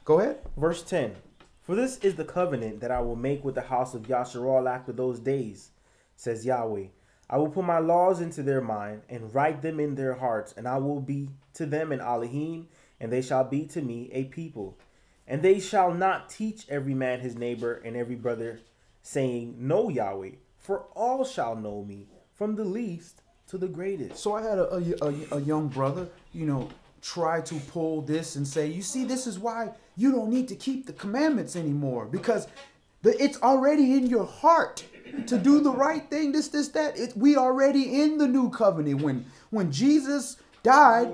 [SPEAKER 3] Go ahead.
[SPEAKER 4] Verse 10. For this is the covenant that I will make with the house of Yasharal after those days, says Yahweh. I will put my laws into their mind and write them in their hearts, and I will be to them an Elohim, and they shall be to me a people. And they shall not teach every man his neighbor and every brother, saying, know Yahweh. For all shall know me, from the least to the greatest.
[SPEAKER 3] So I had a young brother, you know, try to pull this and say, you see, this is why you don't need to keep the commandments anymore, because it's already in your heart to do the right thing, this, that. We already in the new covenant. When Jesus died,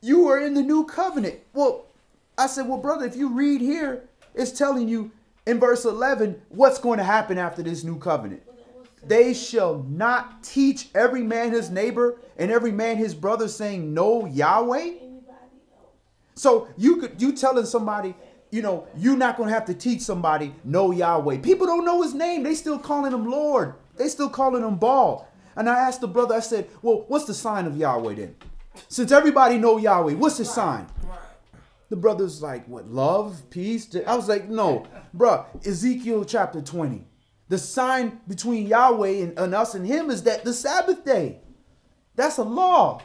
[SPEAKER 3] you were in the new covenant. Well, I said, well, brother, if you read here, it's telling you in verse 11 what's going to happen after this new covenant. They shall not teach every man his neighbor and every man his brother, saying, know Yahweh. So you telling somebody, you know, you're not going to have to teach somebody know Yahweh. People don't know his name. They still calling him Lord. They still calling him Baal. And I asked the brother, I said, well, what's the sign of Yahweh then? Since everybody know Yahweh, what's his sign? The brother's like, what, love, peace? I was like, no, bruh, Ezekiel chapter 20. The sign between Yahweh and us and him is that the Sabbath day. That's a law.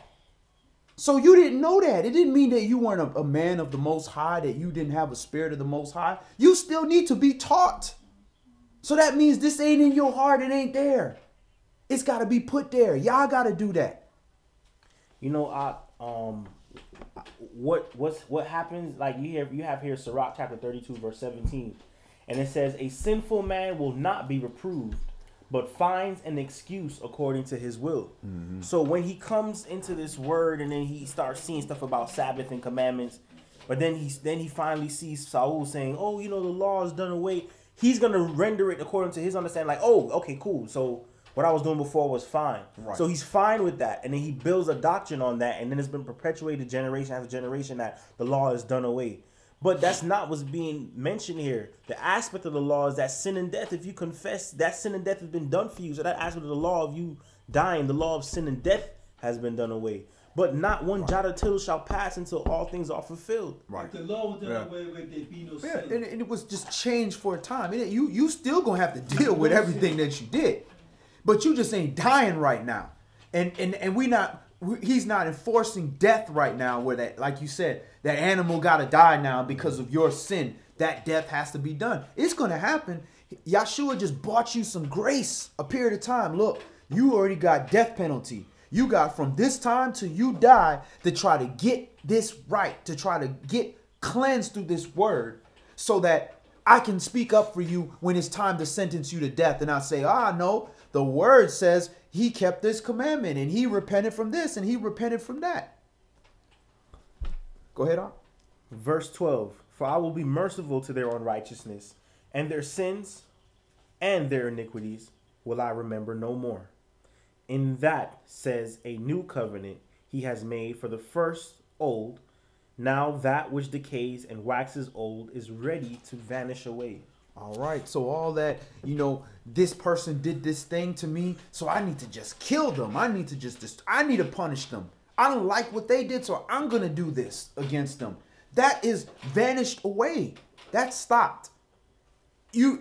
[SPEAKER 3] So you didn't know that. It didn't mean that you weren't a man of the Most High, that you didn't have a spirit of the Most High. You still need to be taught. So that means this ain't in your heart. It ain't there. It's got to be put there. Y'all got to do that.
[SPEAKER 4] You know, what happens, like you have here Sirach chapter 32 verse 17, and it says, a sinful man will not be reproved, but finds an excuse according to his will. Mm-hmm. So when he comes into this word and then he starts seeing stuff about Sabbath and commandments, but then he finally sees Saul saying, oh, you know, the law is done away, he's going to render it according to his understanding, like, oh, okay, cool, so what I was doing before was fine. Right. So he's fine with that. And then he builds a doctrine on that. And then it's been perpetuated generation after generation that the law is done away. But that's not what's being mentioned here. The aspect of the law is that sin and death, if you confess, that sin and death has been done for you. So that aspect of the law of you dying, the law of sin and death has been done away. But not one jot or tittle shall pass until all things are fulfilled.
[SPEAKER 3] Right.
[SPEAKER 2] If the law was done away with, there be no
[SPEAKER 3] Yeah,
[SPEAKER 2] sin.
[SPEAKER 3] and it was just changed for a time. You still gonna have to deal with everything that you did, but you just ain't dying right now. And he's not enforcing death right now. Where that, like you said, that animal gotta die now because of your sin. That death has to be done. It's gonna happen. Yahshua just bought you some grace, a period of time. Look, you already got death penalty. You got from this time till you die to try to get this right, to try to get cleansed through this word so that I can speak up for you when it's time to sentence you to death. And I say, no, the word says he kept this commandment and he repented from this and he repented from that. Go ahead on.
[SPEAKER 4] Verse 12, for I will be merciful to their unrighteousness, and their sins and their iniquities will I remember no more. In that says a new covenant he has made for the first old. Now that which decays and waxes old is ready to vanish away.
[SPEAKER 3] All right. So all that, this person did this thing to me, so I need to just kill them. I need to punish them. I don't like what they did, so I'm going to do this against them. That is vanished away. That stopped.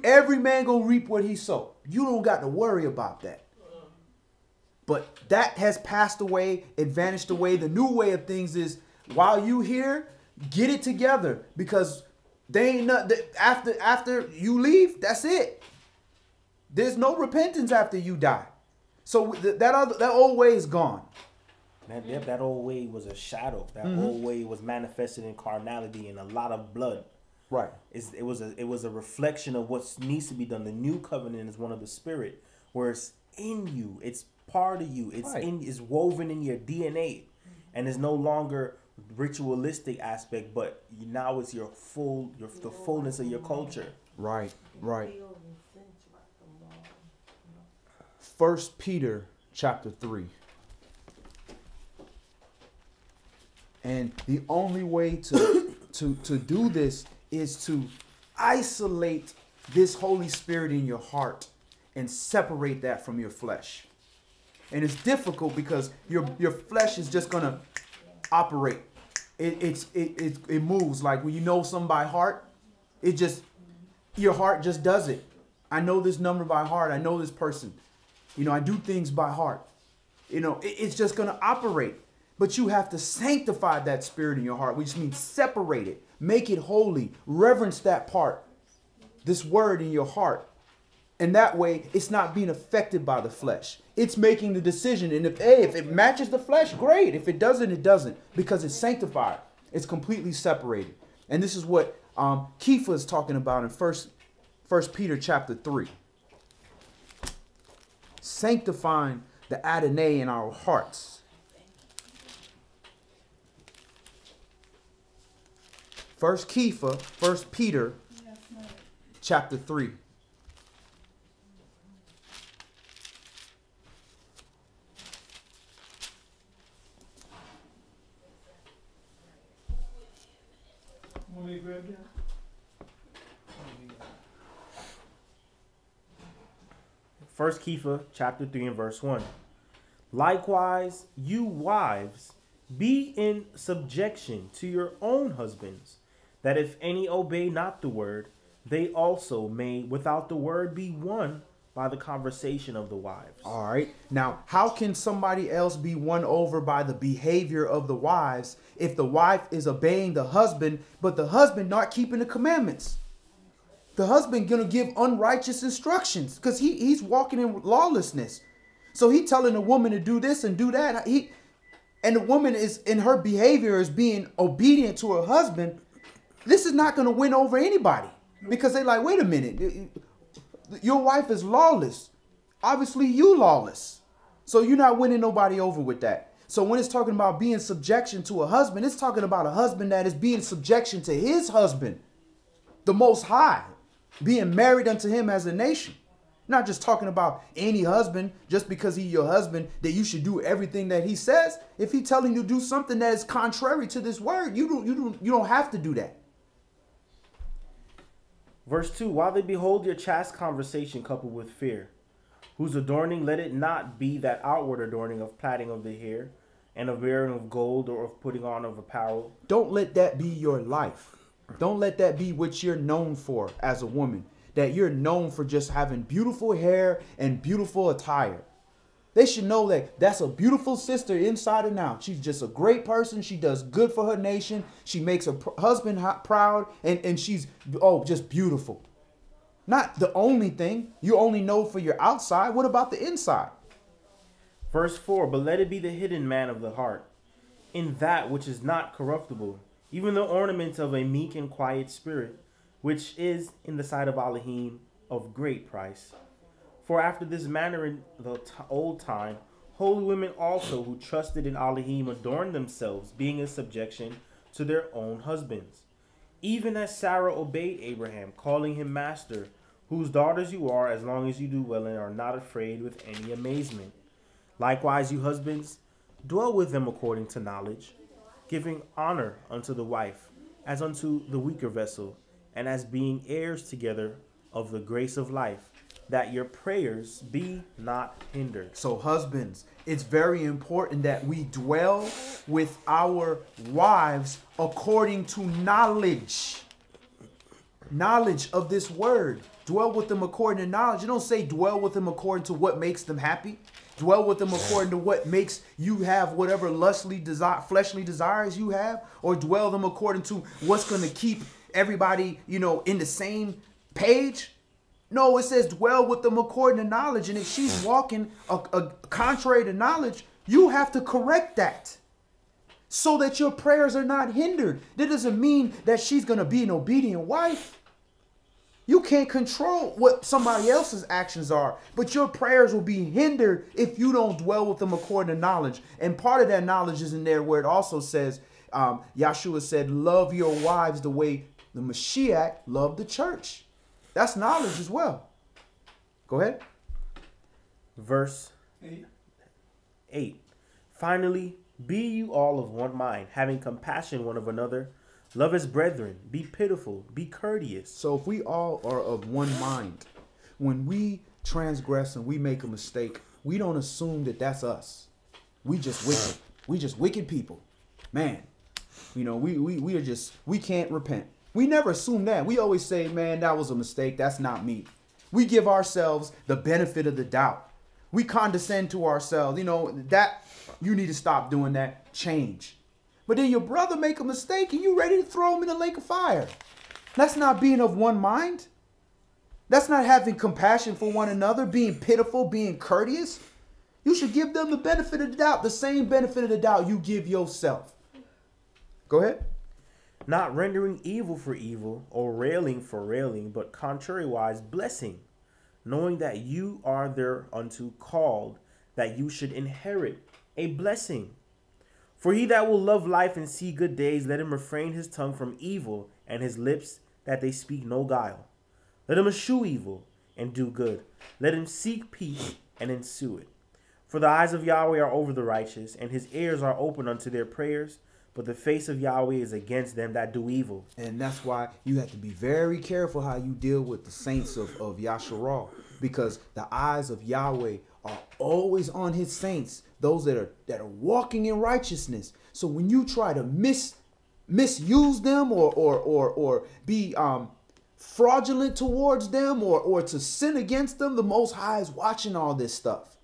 [SPEAKER 3] Every man gonna reap what he sowed. You don't got to worry about that. But that has passed away. It vanished away. The new way of things is while you here, get it together, because they ain't not after you leave. That's it. There's no repentance after you die. So that old way is gone.
[SPEAKER 4] That old way was a shadow. That old way was manifested in carnality and a lot of blood.
[SPEAKER 3] Right.
[SPEAKER 4] It was a reflection of what needs to be done. The new covenant is one of the spirit, where it's in you. It's part of you. It's woven in your DNA, and it's no longer ritualistic aspect, but now it's the fullness of your culture.
[SPEAKER 3] Right. 1 Peter chapter 3. And the only way to do this is to isolate this Holy Spirit in your heart and separate that from your flesh. And it's difficult because your flesh is just gonna operate. It moves like when you know something by heart. Your heart just does it. I know this number by heart. I know this person. I do things by heart. It's just gonna operate. But you have to sanctify that spirit in your heart, which means separate it, make it holy, reverence that part, this word in your heart. And that way, it's not being affected by the flesh. It's making the decision. And if it matches the flesh, great. If it doesn't, it doesn't, because it's sanctified. It's completely separated. And this is what Kepha is talking about in First Peter chapter 3. Sanctifying the Adonai in our hearts. 1 Peter, chapter 3.
[SPEAKER 2] Want me to grab that?
[SPEAKER 4] First Kepha, chapter 3 and verse 1. Likewise, you wives, be in subjection to your own husbands, that if any obey not the word, they also may without the word be won by the conversation of the wives.
[SPEAKER 3] All right. Now, how can somebody else be won over by the behavior of the wives if the wife is obeying the husband, but the husband not keeping the commandments? The husband gonna give unrighteous instructions because he's walking in lawlessness. So he telling the woman to do this and do that. And the woman is in her behavior is being obedient to her husband. This is not going to win over anybody because they're like, wait a minute, your wife is lawless. Obviously, you lawless. So you're not winning nobody over with that. So when it's talking about being subjection to a husband, it's talking about a husband that is being subjection to his husband, the Most High, being married unto him as a nation. Not just talking about any husband just because he's your husband that you should do everything that he says. If he's telling you to do something that is contrary to this word, you don't have to do that.
[SPEAKER 4] Verse 2, while they behold your chaste conversation coupled with fear, whose adorning let it not be that outward adorning of plaiting of the hair and of wearing of gold or of putting on of apparel.
[SPEAKER 3] Don't let that be your life. Don't let that be what you're known for as a woman. That you're known for just having beautiful hair and beautiful attire. They should know that that's a beautiful sister inside and out. She's just a great person. She does good for her nation. She makes her husband proud. And she's, just beautiful. Not the only thing. You only know for your outside. What about the inside?
[SPEAKER 4] Verse 4, but let it be the hidden man of the heart, in that which is not corruptible, even the ornament of a meek and quiet spirit, which is in the sight of Elohim of great price. For after this manner in the old time, holy women also who trusted in Elohim adorned themselves, being in subjection to their own husbands. Even as Sarah obeyed Abraham, calling him master, whose daughters you are, as long as you do well and are not afraid with any amazement. Likewise, you husbands, dwell with them according to knowledge, giving honor unto the wife, as unto the weaker vessel, and as being heirs together of the grace of life, that your prayers be not hindered.
[SPEAKER 3] So husbands, it's very important that we dwell with our wives according to knowledge. Knowledge of this word. Dwell with them according to knowledge. You don't say dwell with them according to what makes them happy. Dwell with them according to what makes you have whatever fleshly desires you have. Or dwell them according to what's going to keep everybody, in the same page. No, it says dwell with them according to knowledge. And if she's walking contrary to knowledge, you have to correct that so that your prayers are not hindered. That doesn't mean that she's going to be an obedient wife. You can't control what somebody else's actions are, but your prayers will be hindered if you don't dwell with them according to knowledge. And part of that knowledge is in there where it also says, Yahshua said, love your wives the way the Mashiach loved the church. That's knowledge as well. Go ahead.
[SPEAKER 4] Verse 8. Finally, be you all of one mind, having compassion one of another. Love as brethren. Be pitiful. Be courteous.
[SPEAKER 3] So if we all are of one mind, when we transgress and we make a mistake, we don't assume that that's us. We just wicked. We just wicked people. Man, we can't repent. We never assume that. We always say, man, that was a mistake. That's not me. We give ourselves the benefit of the doubt. We condescend to ourselves. That you need to stop doing that. Change. But then your brother make a mistake and you ready to throw him in the lake of fire. That's not being of one mind. That's not having compassion for one another, being pitiful, being courteous. You should give them the benefit of the doubt, the same benefit of the doubt you give yourself. Go ahead.
[SPEAKER 4] Not rendering evil for evil or railing for railing, but contrariwise blessing, knowing that you are thereunto called, that you should inherit a blessing. For he that will love life and see good days, let him refrain his tongue from evil, and his lips that they speak no guile. Let him eschew evil and do good. Let him seek peace and ensue it. For the eyes of Yahweh are over the righteous, and his ears are open unto their prayers. But the face of Yahweh is against them that do evil.
[SPEAKER 3] And that's why you have to be very careful how you deal with the saints of Yasharah. Because the eyes of Yahweh are always on his saints. Those that are walking in righteousness. So when you try to misuse them or be fraudulent towards them or to sin against them, the Most High is watching all this stuff.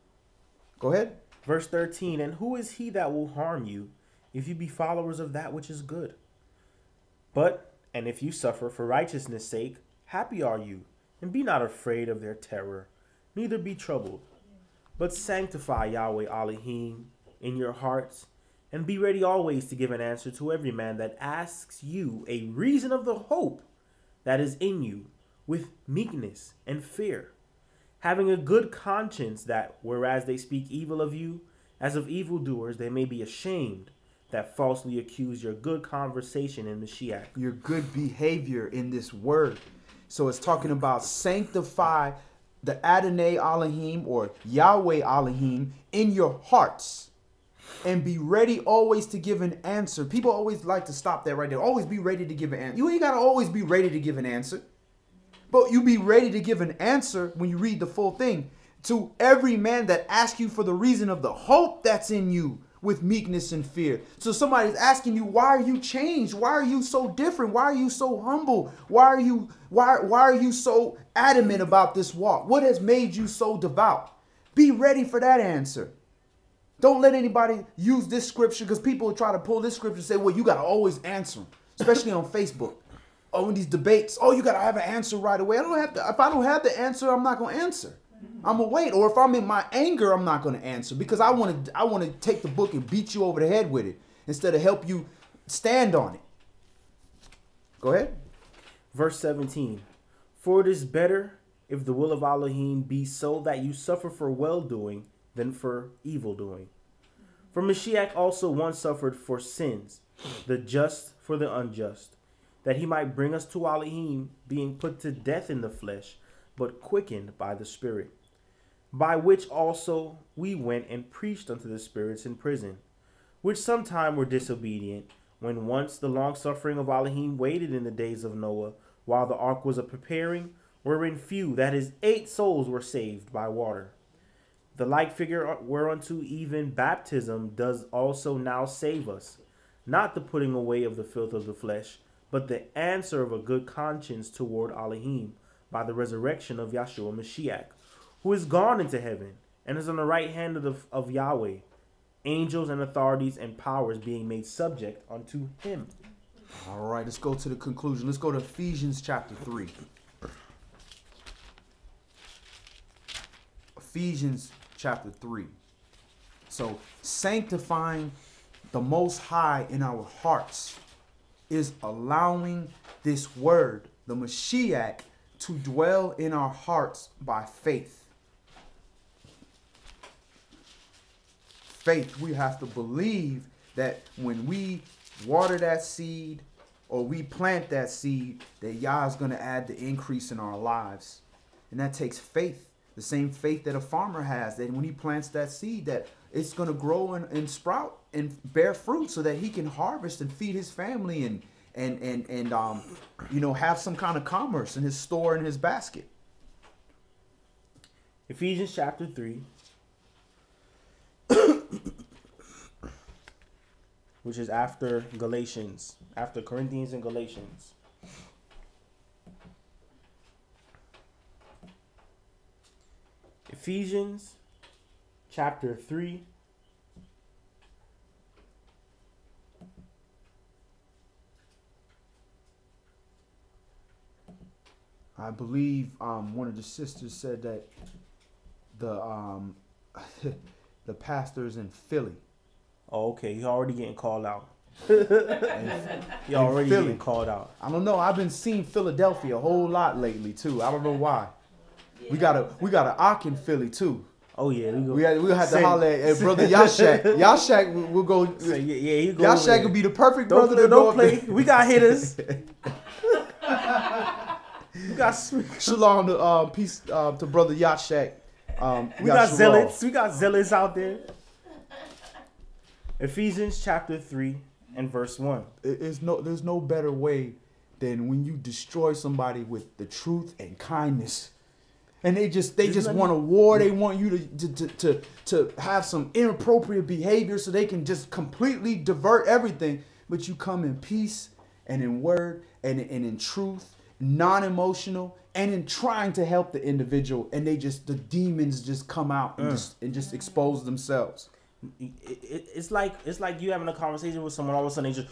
[SPEAKER 3] Go ahead.
[SPEAKER 4] Verse 13, and who is he that will harm you, if you be followers of that which is good? And if you suffer for righteousness' sake, happy are you, and be not afraid of their terror, neither be troubled. But sanctify Yahweh Elohim in your hearts, and be ready always to give an answer to every man that asks you a reason of the hope that is in you, with meekness and fear, having a good conscience, that whereas they speak evil of you, as of evildoers, they may be ashamed that falsely accuse your good conversation in Mashiach.
[SPEAKER 3] Your good behavior in this word. So it's talking about sanctify the Adonai Elohim or Yahweh Elohim in your hearts, and be ready always to give an answer. People always like to stop that right there. Always be ready to give an answer. You ain't got to always be ready to give an answer, but you be ready to give an answer when you read the full thing. To every man that asks you for the reason of the hope that's in you, with meekness and fear. So somebody's asking you, why are you changed? Why are you so different? Why are you so humble? Why are you so adamant about this walk? What has made you so devout? Be ready for that answer. Don't let anybody use this scripture, because people try to pull this scripture and say, well, you got to always answer them, especially on Facebook. Oh, in these debates, oh, you got to have an answer right away. If I don't have the answer, I'm not going to answer. I'm going to wait. Or if I'm in my anger, I'm not going to answer, because I want to take the book and beat you over the head with it instead of help you stand on it. Go ahead.
[SPEAKER 4] Verse 17. For it is better if the will of Elohim be so that you suffer for well-doing than for evil-doing. For Mashiach also once suffered for sins, the just for the unjust, that he might bring us to Elohim, being put to death in the flesh, but quickened by the Spirit. By which also we went and preached unto the spirits in prison, which sometime were disobedient, when once the long suffering of Elohim waited in the days of Noah, while the ark was a preparing, wherein few, that is 8 souls, were saved by water. The like figure whereunto even baptism does also now save us, not the putting away of the filth of the flesh, but the answer of a good conscience toward Elohim, by the resurrection of Yahshua Mashiach, who is gone into heaven, and is on the right hand of Yahweh, angels and authorities and powers being made subject unto him.
[SPEAKER 3] All right, let's go to the conclusion. Let's go to Ephesians chapter 3. Ephesians chapter 3. So sanctifying the Most High in our hearts is allowing this word, the Mashiach, to dwell in our hearts by faith. Faith, we have to believe that when we water that seed or we plant that seed, that Yah is going to add the increase in our lives. And that takes faith. The same faith that a farmer has, that when he plants that seed, that it's going to grow and sprout and bear fruit so that he can harvest and feed his family and have some kind of commerce in his store and his basket.
[SPEAKER 4] Ephesians chapter 3, which is after Galatians, after Corinthians and Galatians. Ephesians chapter 3.
[SPEAKER 3] I believe one of the sisters said that the the pastor's in Philly.
[SPEAKER 4] Oh, okay. You're already getting called out.
[SPEAKER 3] And
[SPEAKER 4] You're already
[SPEAKER 3] Philly.
[SPEAKER 4] getting called out.
[SPEAKER 3] I don't know. I've been seeing Philadelphia a whole lot lately too. I don't know why. We got an Ock in Philly too.
[SPEAKER 4] Oh yeah,
[SPEAKER 3] We'll have to holler at brother Yashak. Yashak will go.
[SPEAKER 4] He go.
[SPEAKER 3] Yashak would be the perfect brother to
[SPEAKER 4] don't
[SPEAKER 3] go
[SPEAKER 4] play. We got hitters. We got
[SPEAKER 3] Shalom to peace to brother Yashak.
[SPEAKER 4] We got zealots. We got zealots out there. Ephesians chapter 3 and verse 1.
[SPEAKER 3] There's no better way than when you destroy somebody with the truth and kindness. And they just want a war. They want you to have some inappropriate behavior so they can just completely divert everything. But you come in peace and in word and in truth, non-emotional, and in trying to help the individual. And the demons just come out and just expose themselves.
[SPEAKER 4] It's like you having a conversation with someone. All of a sudden they just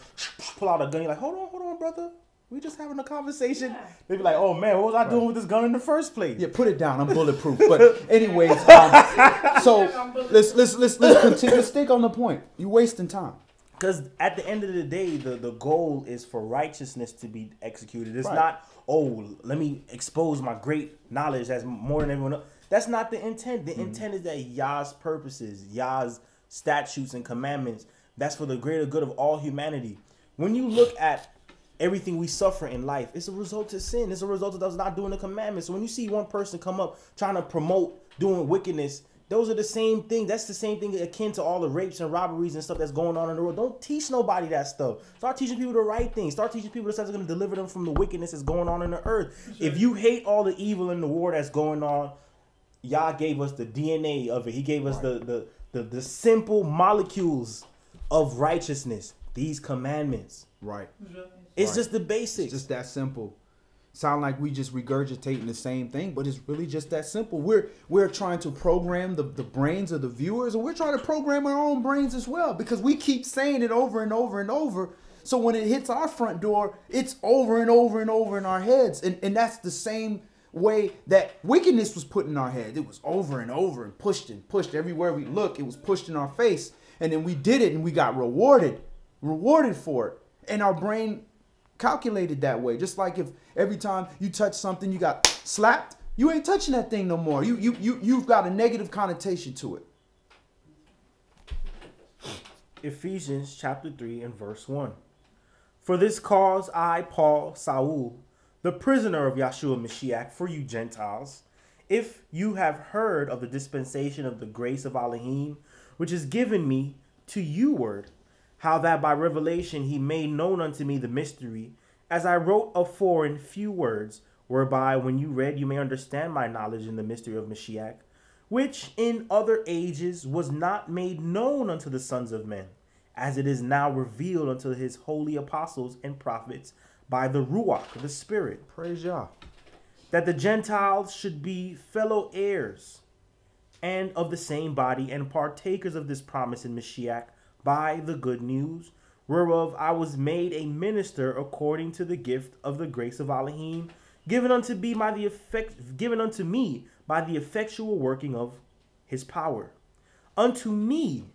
[SPEAKER 4] pull out a gun. You're like, hold on, brother. We just having a conversation.
[SPEAKER 5] Yeah.
[SPEAKER 4] They be like, oh man, what was I doing with this gun in the first place?
[SPEAKER 3] Yeah, put it down. I'm bulletproof. But anyways, so let's continue. Let's stick on the point. You wasting time.
[SPEAKER 4] Because at the end of the day, the goal is for righteousness to be executed. It's
[SPEAKER 3] Right.
[SPEAKER 4] not, oh, let me expose my great knowledge as more than everyone else. That's not the intent. The intent is that Yah's purposes, Yah's statutes and commandments, that's for the greater good of all humanity. When you look at everything we suffer in life, it's a result of sin. It's a result of us not doing the commandments. So when you see one person come up trying to promote doing wickedness, those are the same thing. That's the same thing akin to all the rapes and robberies and stuff that's going on in the world. Don't teach nobody that stuff. Start teaching people the right thing. Start teaching people the stuff that's going to deliver them from the wickedness that's going on in the earth. If you hate all the evil in the war that's going on, Yah gave us the DNA of it. He gave us the the simple molecules of righteousness, these commandments.
[SPEAKER 3] Right.
[SPEAKER 4] It's
[SPEAKER 3] Right.
[SPEAKER 4] just the basics.
[SPEAKER 3] It's just that simple. Sound like we just regurgitating the same thing, but it's really just that simple. We're trying to program the brains of the viewers, and we're trying to program our own brains as well, because we keep saying it over and over and over. So when it hits our front door, it's over and over and over in our heads. And that's the same way that wickedness was put in our head. It was over and over and pushed everywhere we look. It was pushed in our face. And then we did it and we got rewarded for it. And our brain calculated that way. Just like if every time you touch something, you got slapped, you ain't touching that thing no more. You've got a negative connotation to it.
[SPEAKER 4] Ephesians chapter 3 and verse 1. For this cause I, Paul, Saul, the prisoner of Yahshua Mashiach, for you Gentiles, if you have heard of the dispensation of the grace of Elohim, which is given me to you word, how that by revelation he made known unto me the mystery, as I wrote afore in few words, whereby when you read you may understand my knowledge in the mystery of Mashiach, which in other ages was not made known unto the sons of men, as it is now revealed unto his holy apostles and prophets by the Ruach, the Spirit.
[SPEAKER 3] Praise Yah.
[SPEAKER 4] That the Gentiles should be fellow heirs and of the same body and partakers of this promise in Mashiach by the good news, whereof I was made a minister according to the gift of the grace of Elohim, given unto me by the effectual working of his power. Unto me,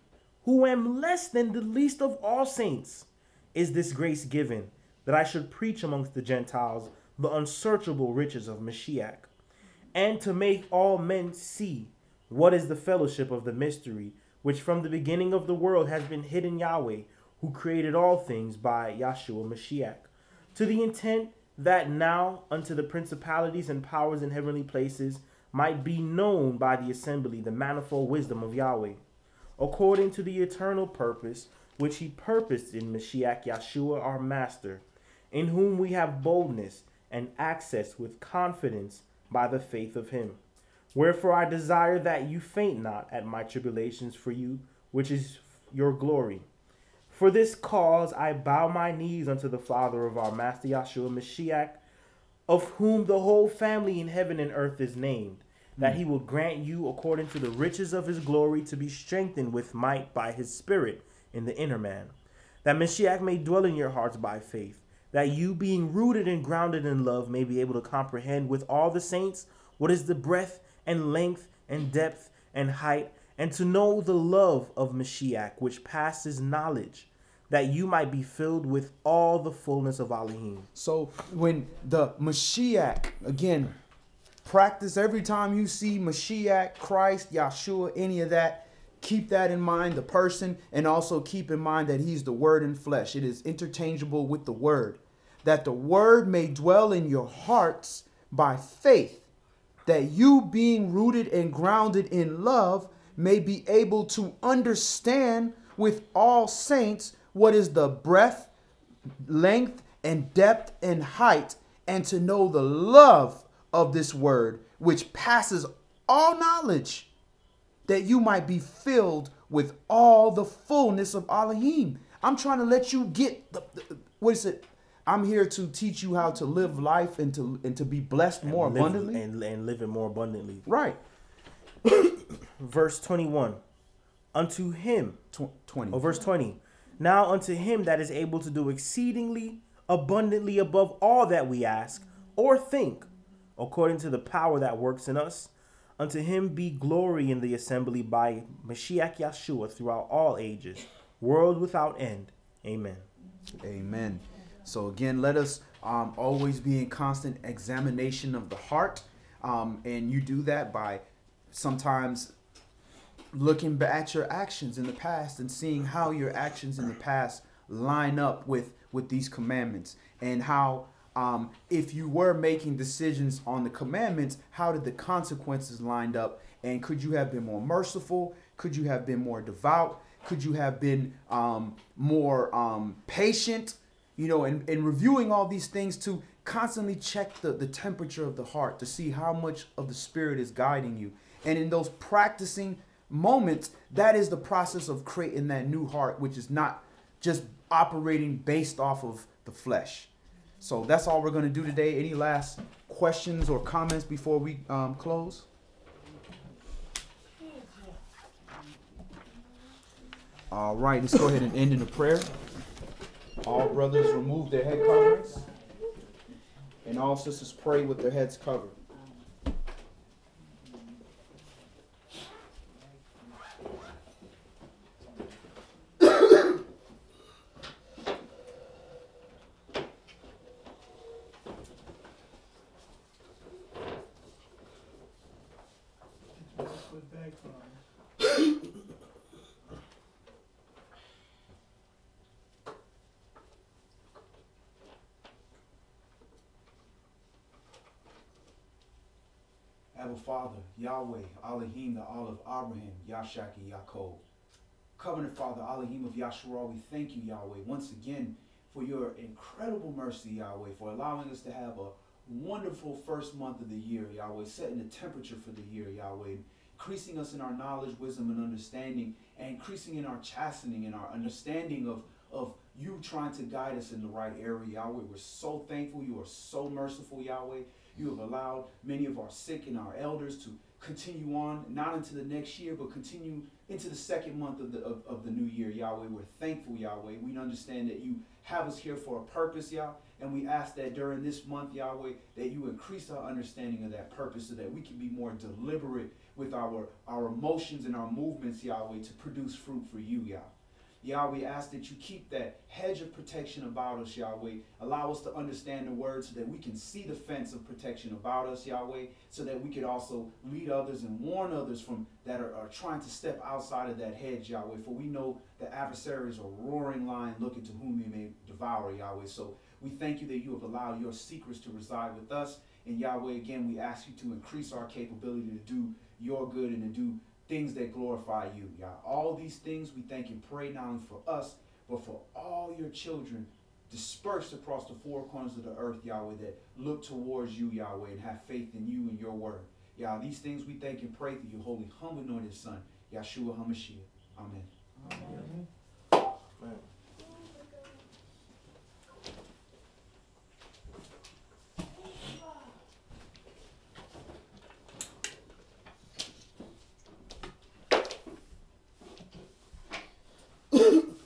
[SPEAKER 4] who am less than the least of all saints, is this grace given, that I should preach amongst the Gentiles the unsearchable riches of Mashiach, and to make all men see what is the fellowship of the mystery, which from the beginning of the world has been hidden Yahweh, who created all things by Yahshua Mashiach, to the intent that now unto the principalities and powers in heavenly places might be known by the assembly the manifold wisdom of Yahweh, according to the eternal purpose which he purposed in Mashiach Yahshua our Master, in whom we have boldness and access with confidence by the faith of him. Wherefore I desire that you faint not at my tribulations for you, which is your glory. For this cause I bow my knees unto the Father of our Master Yahshua Mashiach, of whom the whole family in heaven and earth is named, that he will grant you according to the riches of his glory to be strengthened with might by his Spirit in the inner man, that Mashiach may dwell in your hearts by faith, that you being rooted and grounded in love may be able to comprehend with all the saints what is the breadth and length and depth and height, and to know the love of Mashiach, which passes knowledge, that you might be filled with all the fullness of Elohim.
[SPEAKER 3] So when the Mashiach, again, practice every time you see Mashiach, Christ, Yahshua, any of that, keep that in mind, the person, and also keep in mind that he's the word in flesh. It is interchangeable with the word. That the word may dwell in your hearts by faith, that you being rooted and grounded in love may be able to understand with all saints what is the breadth, length, and depth and height, and to know the love of this word, which passes all knowledge, that you might be filled with all the fullness of Elohim. I'm trying to let you get what is it? I'm here to teach you how to live life and to be blessed more abundantly.
[SPEAKER 4] And live it more abundantly.
[SPEAKER 3] Right.
[SPEAKER 4] Verse 21. Unto him.
[SPEAKER 3] 20.
[SPEAKER 4] Oh, verse 20. Now unto him that is able to do exceedingly abundantly above all that we ask or think, according to the power that works in us, unto him be glory in the assembly by Mashiach Yahshua throughout all ages, world without end. Amen.
[SPEAKER 3] Amen. So again, let us always be in constant examination of the heart. And you do that by sometimes looking back at your actions in the past and seeing how your actions in the past line up with these commandments, and how if you were making decisions on the commandments, how did the consequences lined up? And could you have been more merciful? Could you have been more devout? Could you have been more patient? You know, and reviewing all these things to constantly check the temperature of the heart to see how much of the Spirit is guiding you. And in those practicing moments, that is the process of creating that new heart, which is not just operating based off of the flesh. So that's all we're going to do today. Any last questions or comments before we close? All right, let's go ahead and end in a prayer. All brothers remove their head coverings, and all sisters pray with their heads covered. Abba Father, Yahweh, Elohim, the all of Abraham, Yashaki, Yaakov. Covenant Father, Elohim of Yahshua, we thank you, Yahweh, once again for your incredible mercy, Yahweh, for allowing us to have a wonderful first month of the year, Yahweh, setting the temperature for the year, Yahweh, increasing us in our knowledge, wisdom, and understanding, and increasing in our chastening and our understanding of you trying to guide us in the right area, Yahweh. We're so thankful. You are so merciful, Yahweh. You have allowed many of our sick and our elders to continue on, not into the next year, but continue into the second month of the new year, Yahweh. We're thankful, Yahweh. We understand that you have us here for a purpose, Yah, and we ask that during this month, Yahweh, that you increase our understanding of that purpose so that we can be more deliberate with our emotions and our movements, Yahweh, to produce fruit for you, Yah. Yahweh, we ask that you keep that hedge of protection about us, Yahweh. Allow us to understand the word so that we can see the fence of protection about us, Yahweh, so that we could also lead others and warn others from that are trying to step outside of that hedge, Yahweh. For we know the adversary is a roaring lion looking to whom he may devour, Yahweh. So we thank you that you have allowed your secrets to reside with us. And Yahweh, again, we ask you to increase our capability to do your good and to do things that glorify you, Yah. All these things we thank and pray not only for us, but for all your children dispersed across the four corners of the earth, Yahweh, that look towards you, Yahweh, and have faith in you and your word. Yah, these things we thank and pray through your holy, humble, anointed Son, Yahshua HaMashiach. Amen.
[SPEAKER 5] Amen.
[SPEAKER 4] Amen.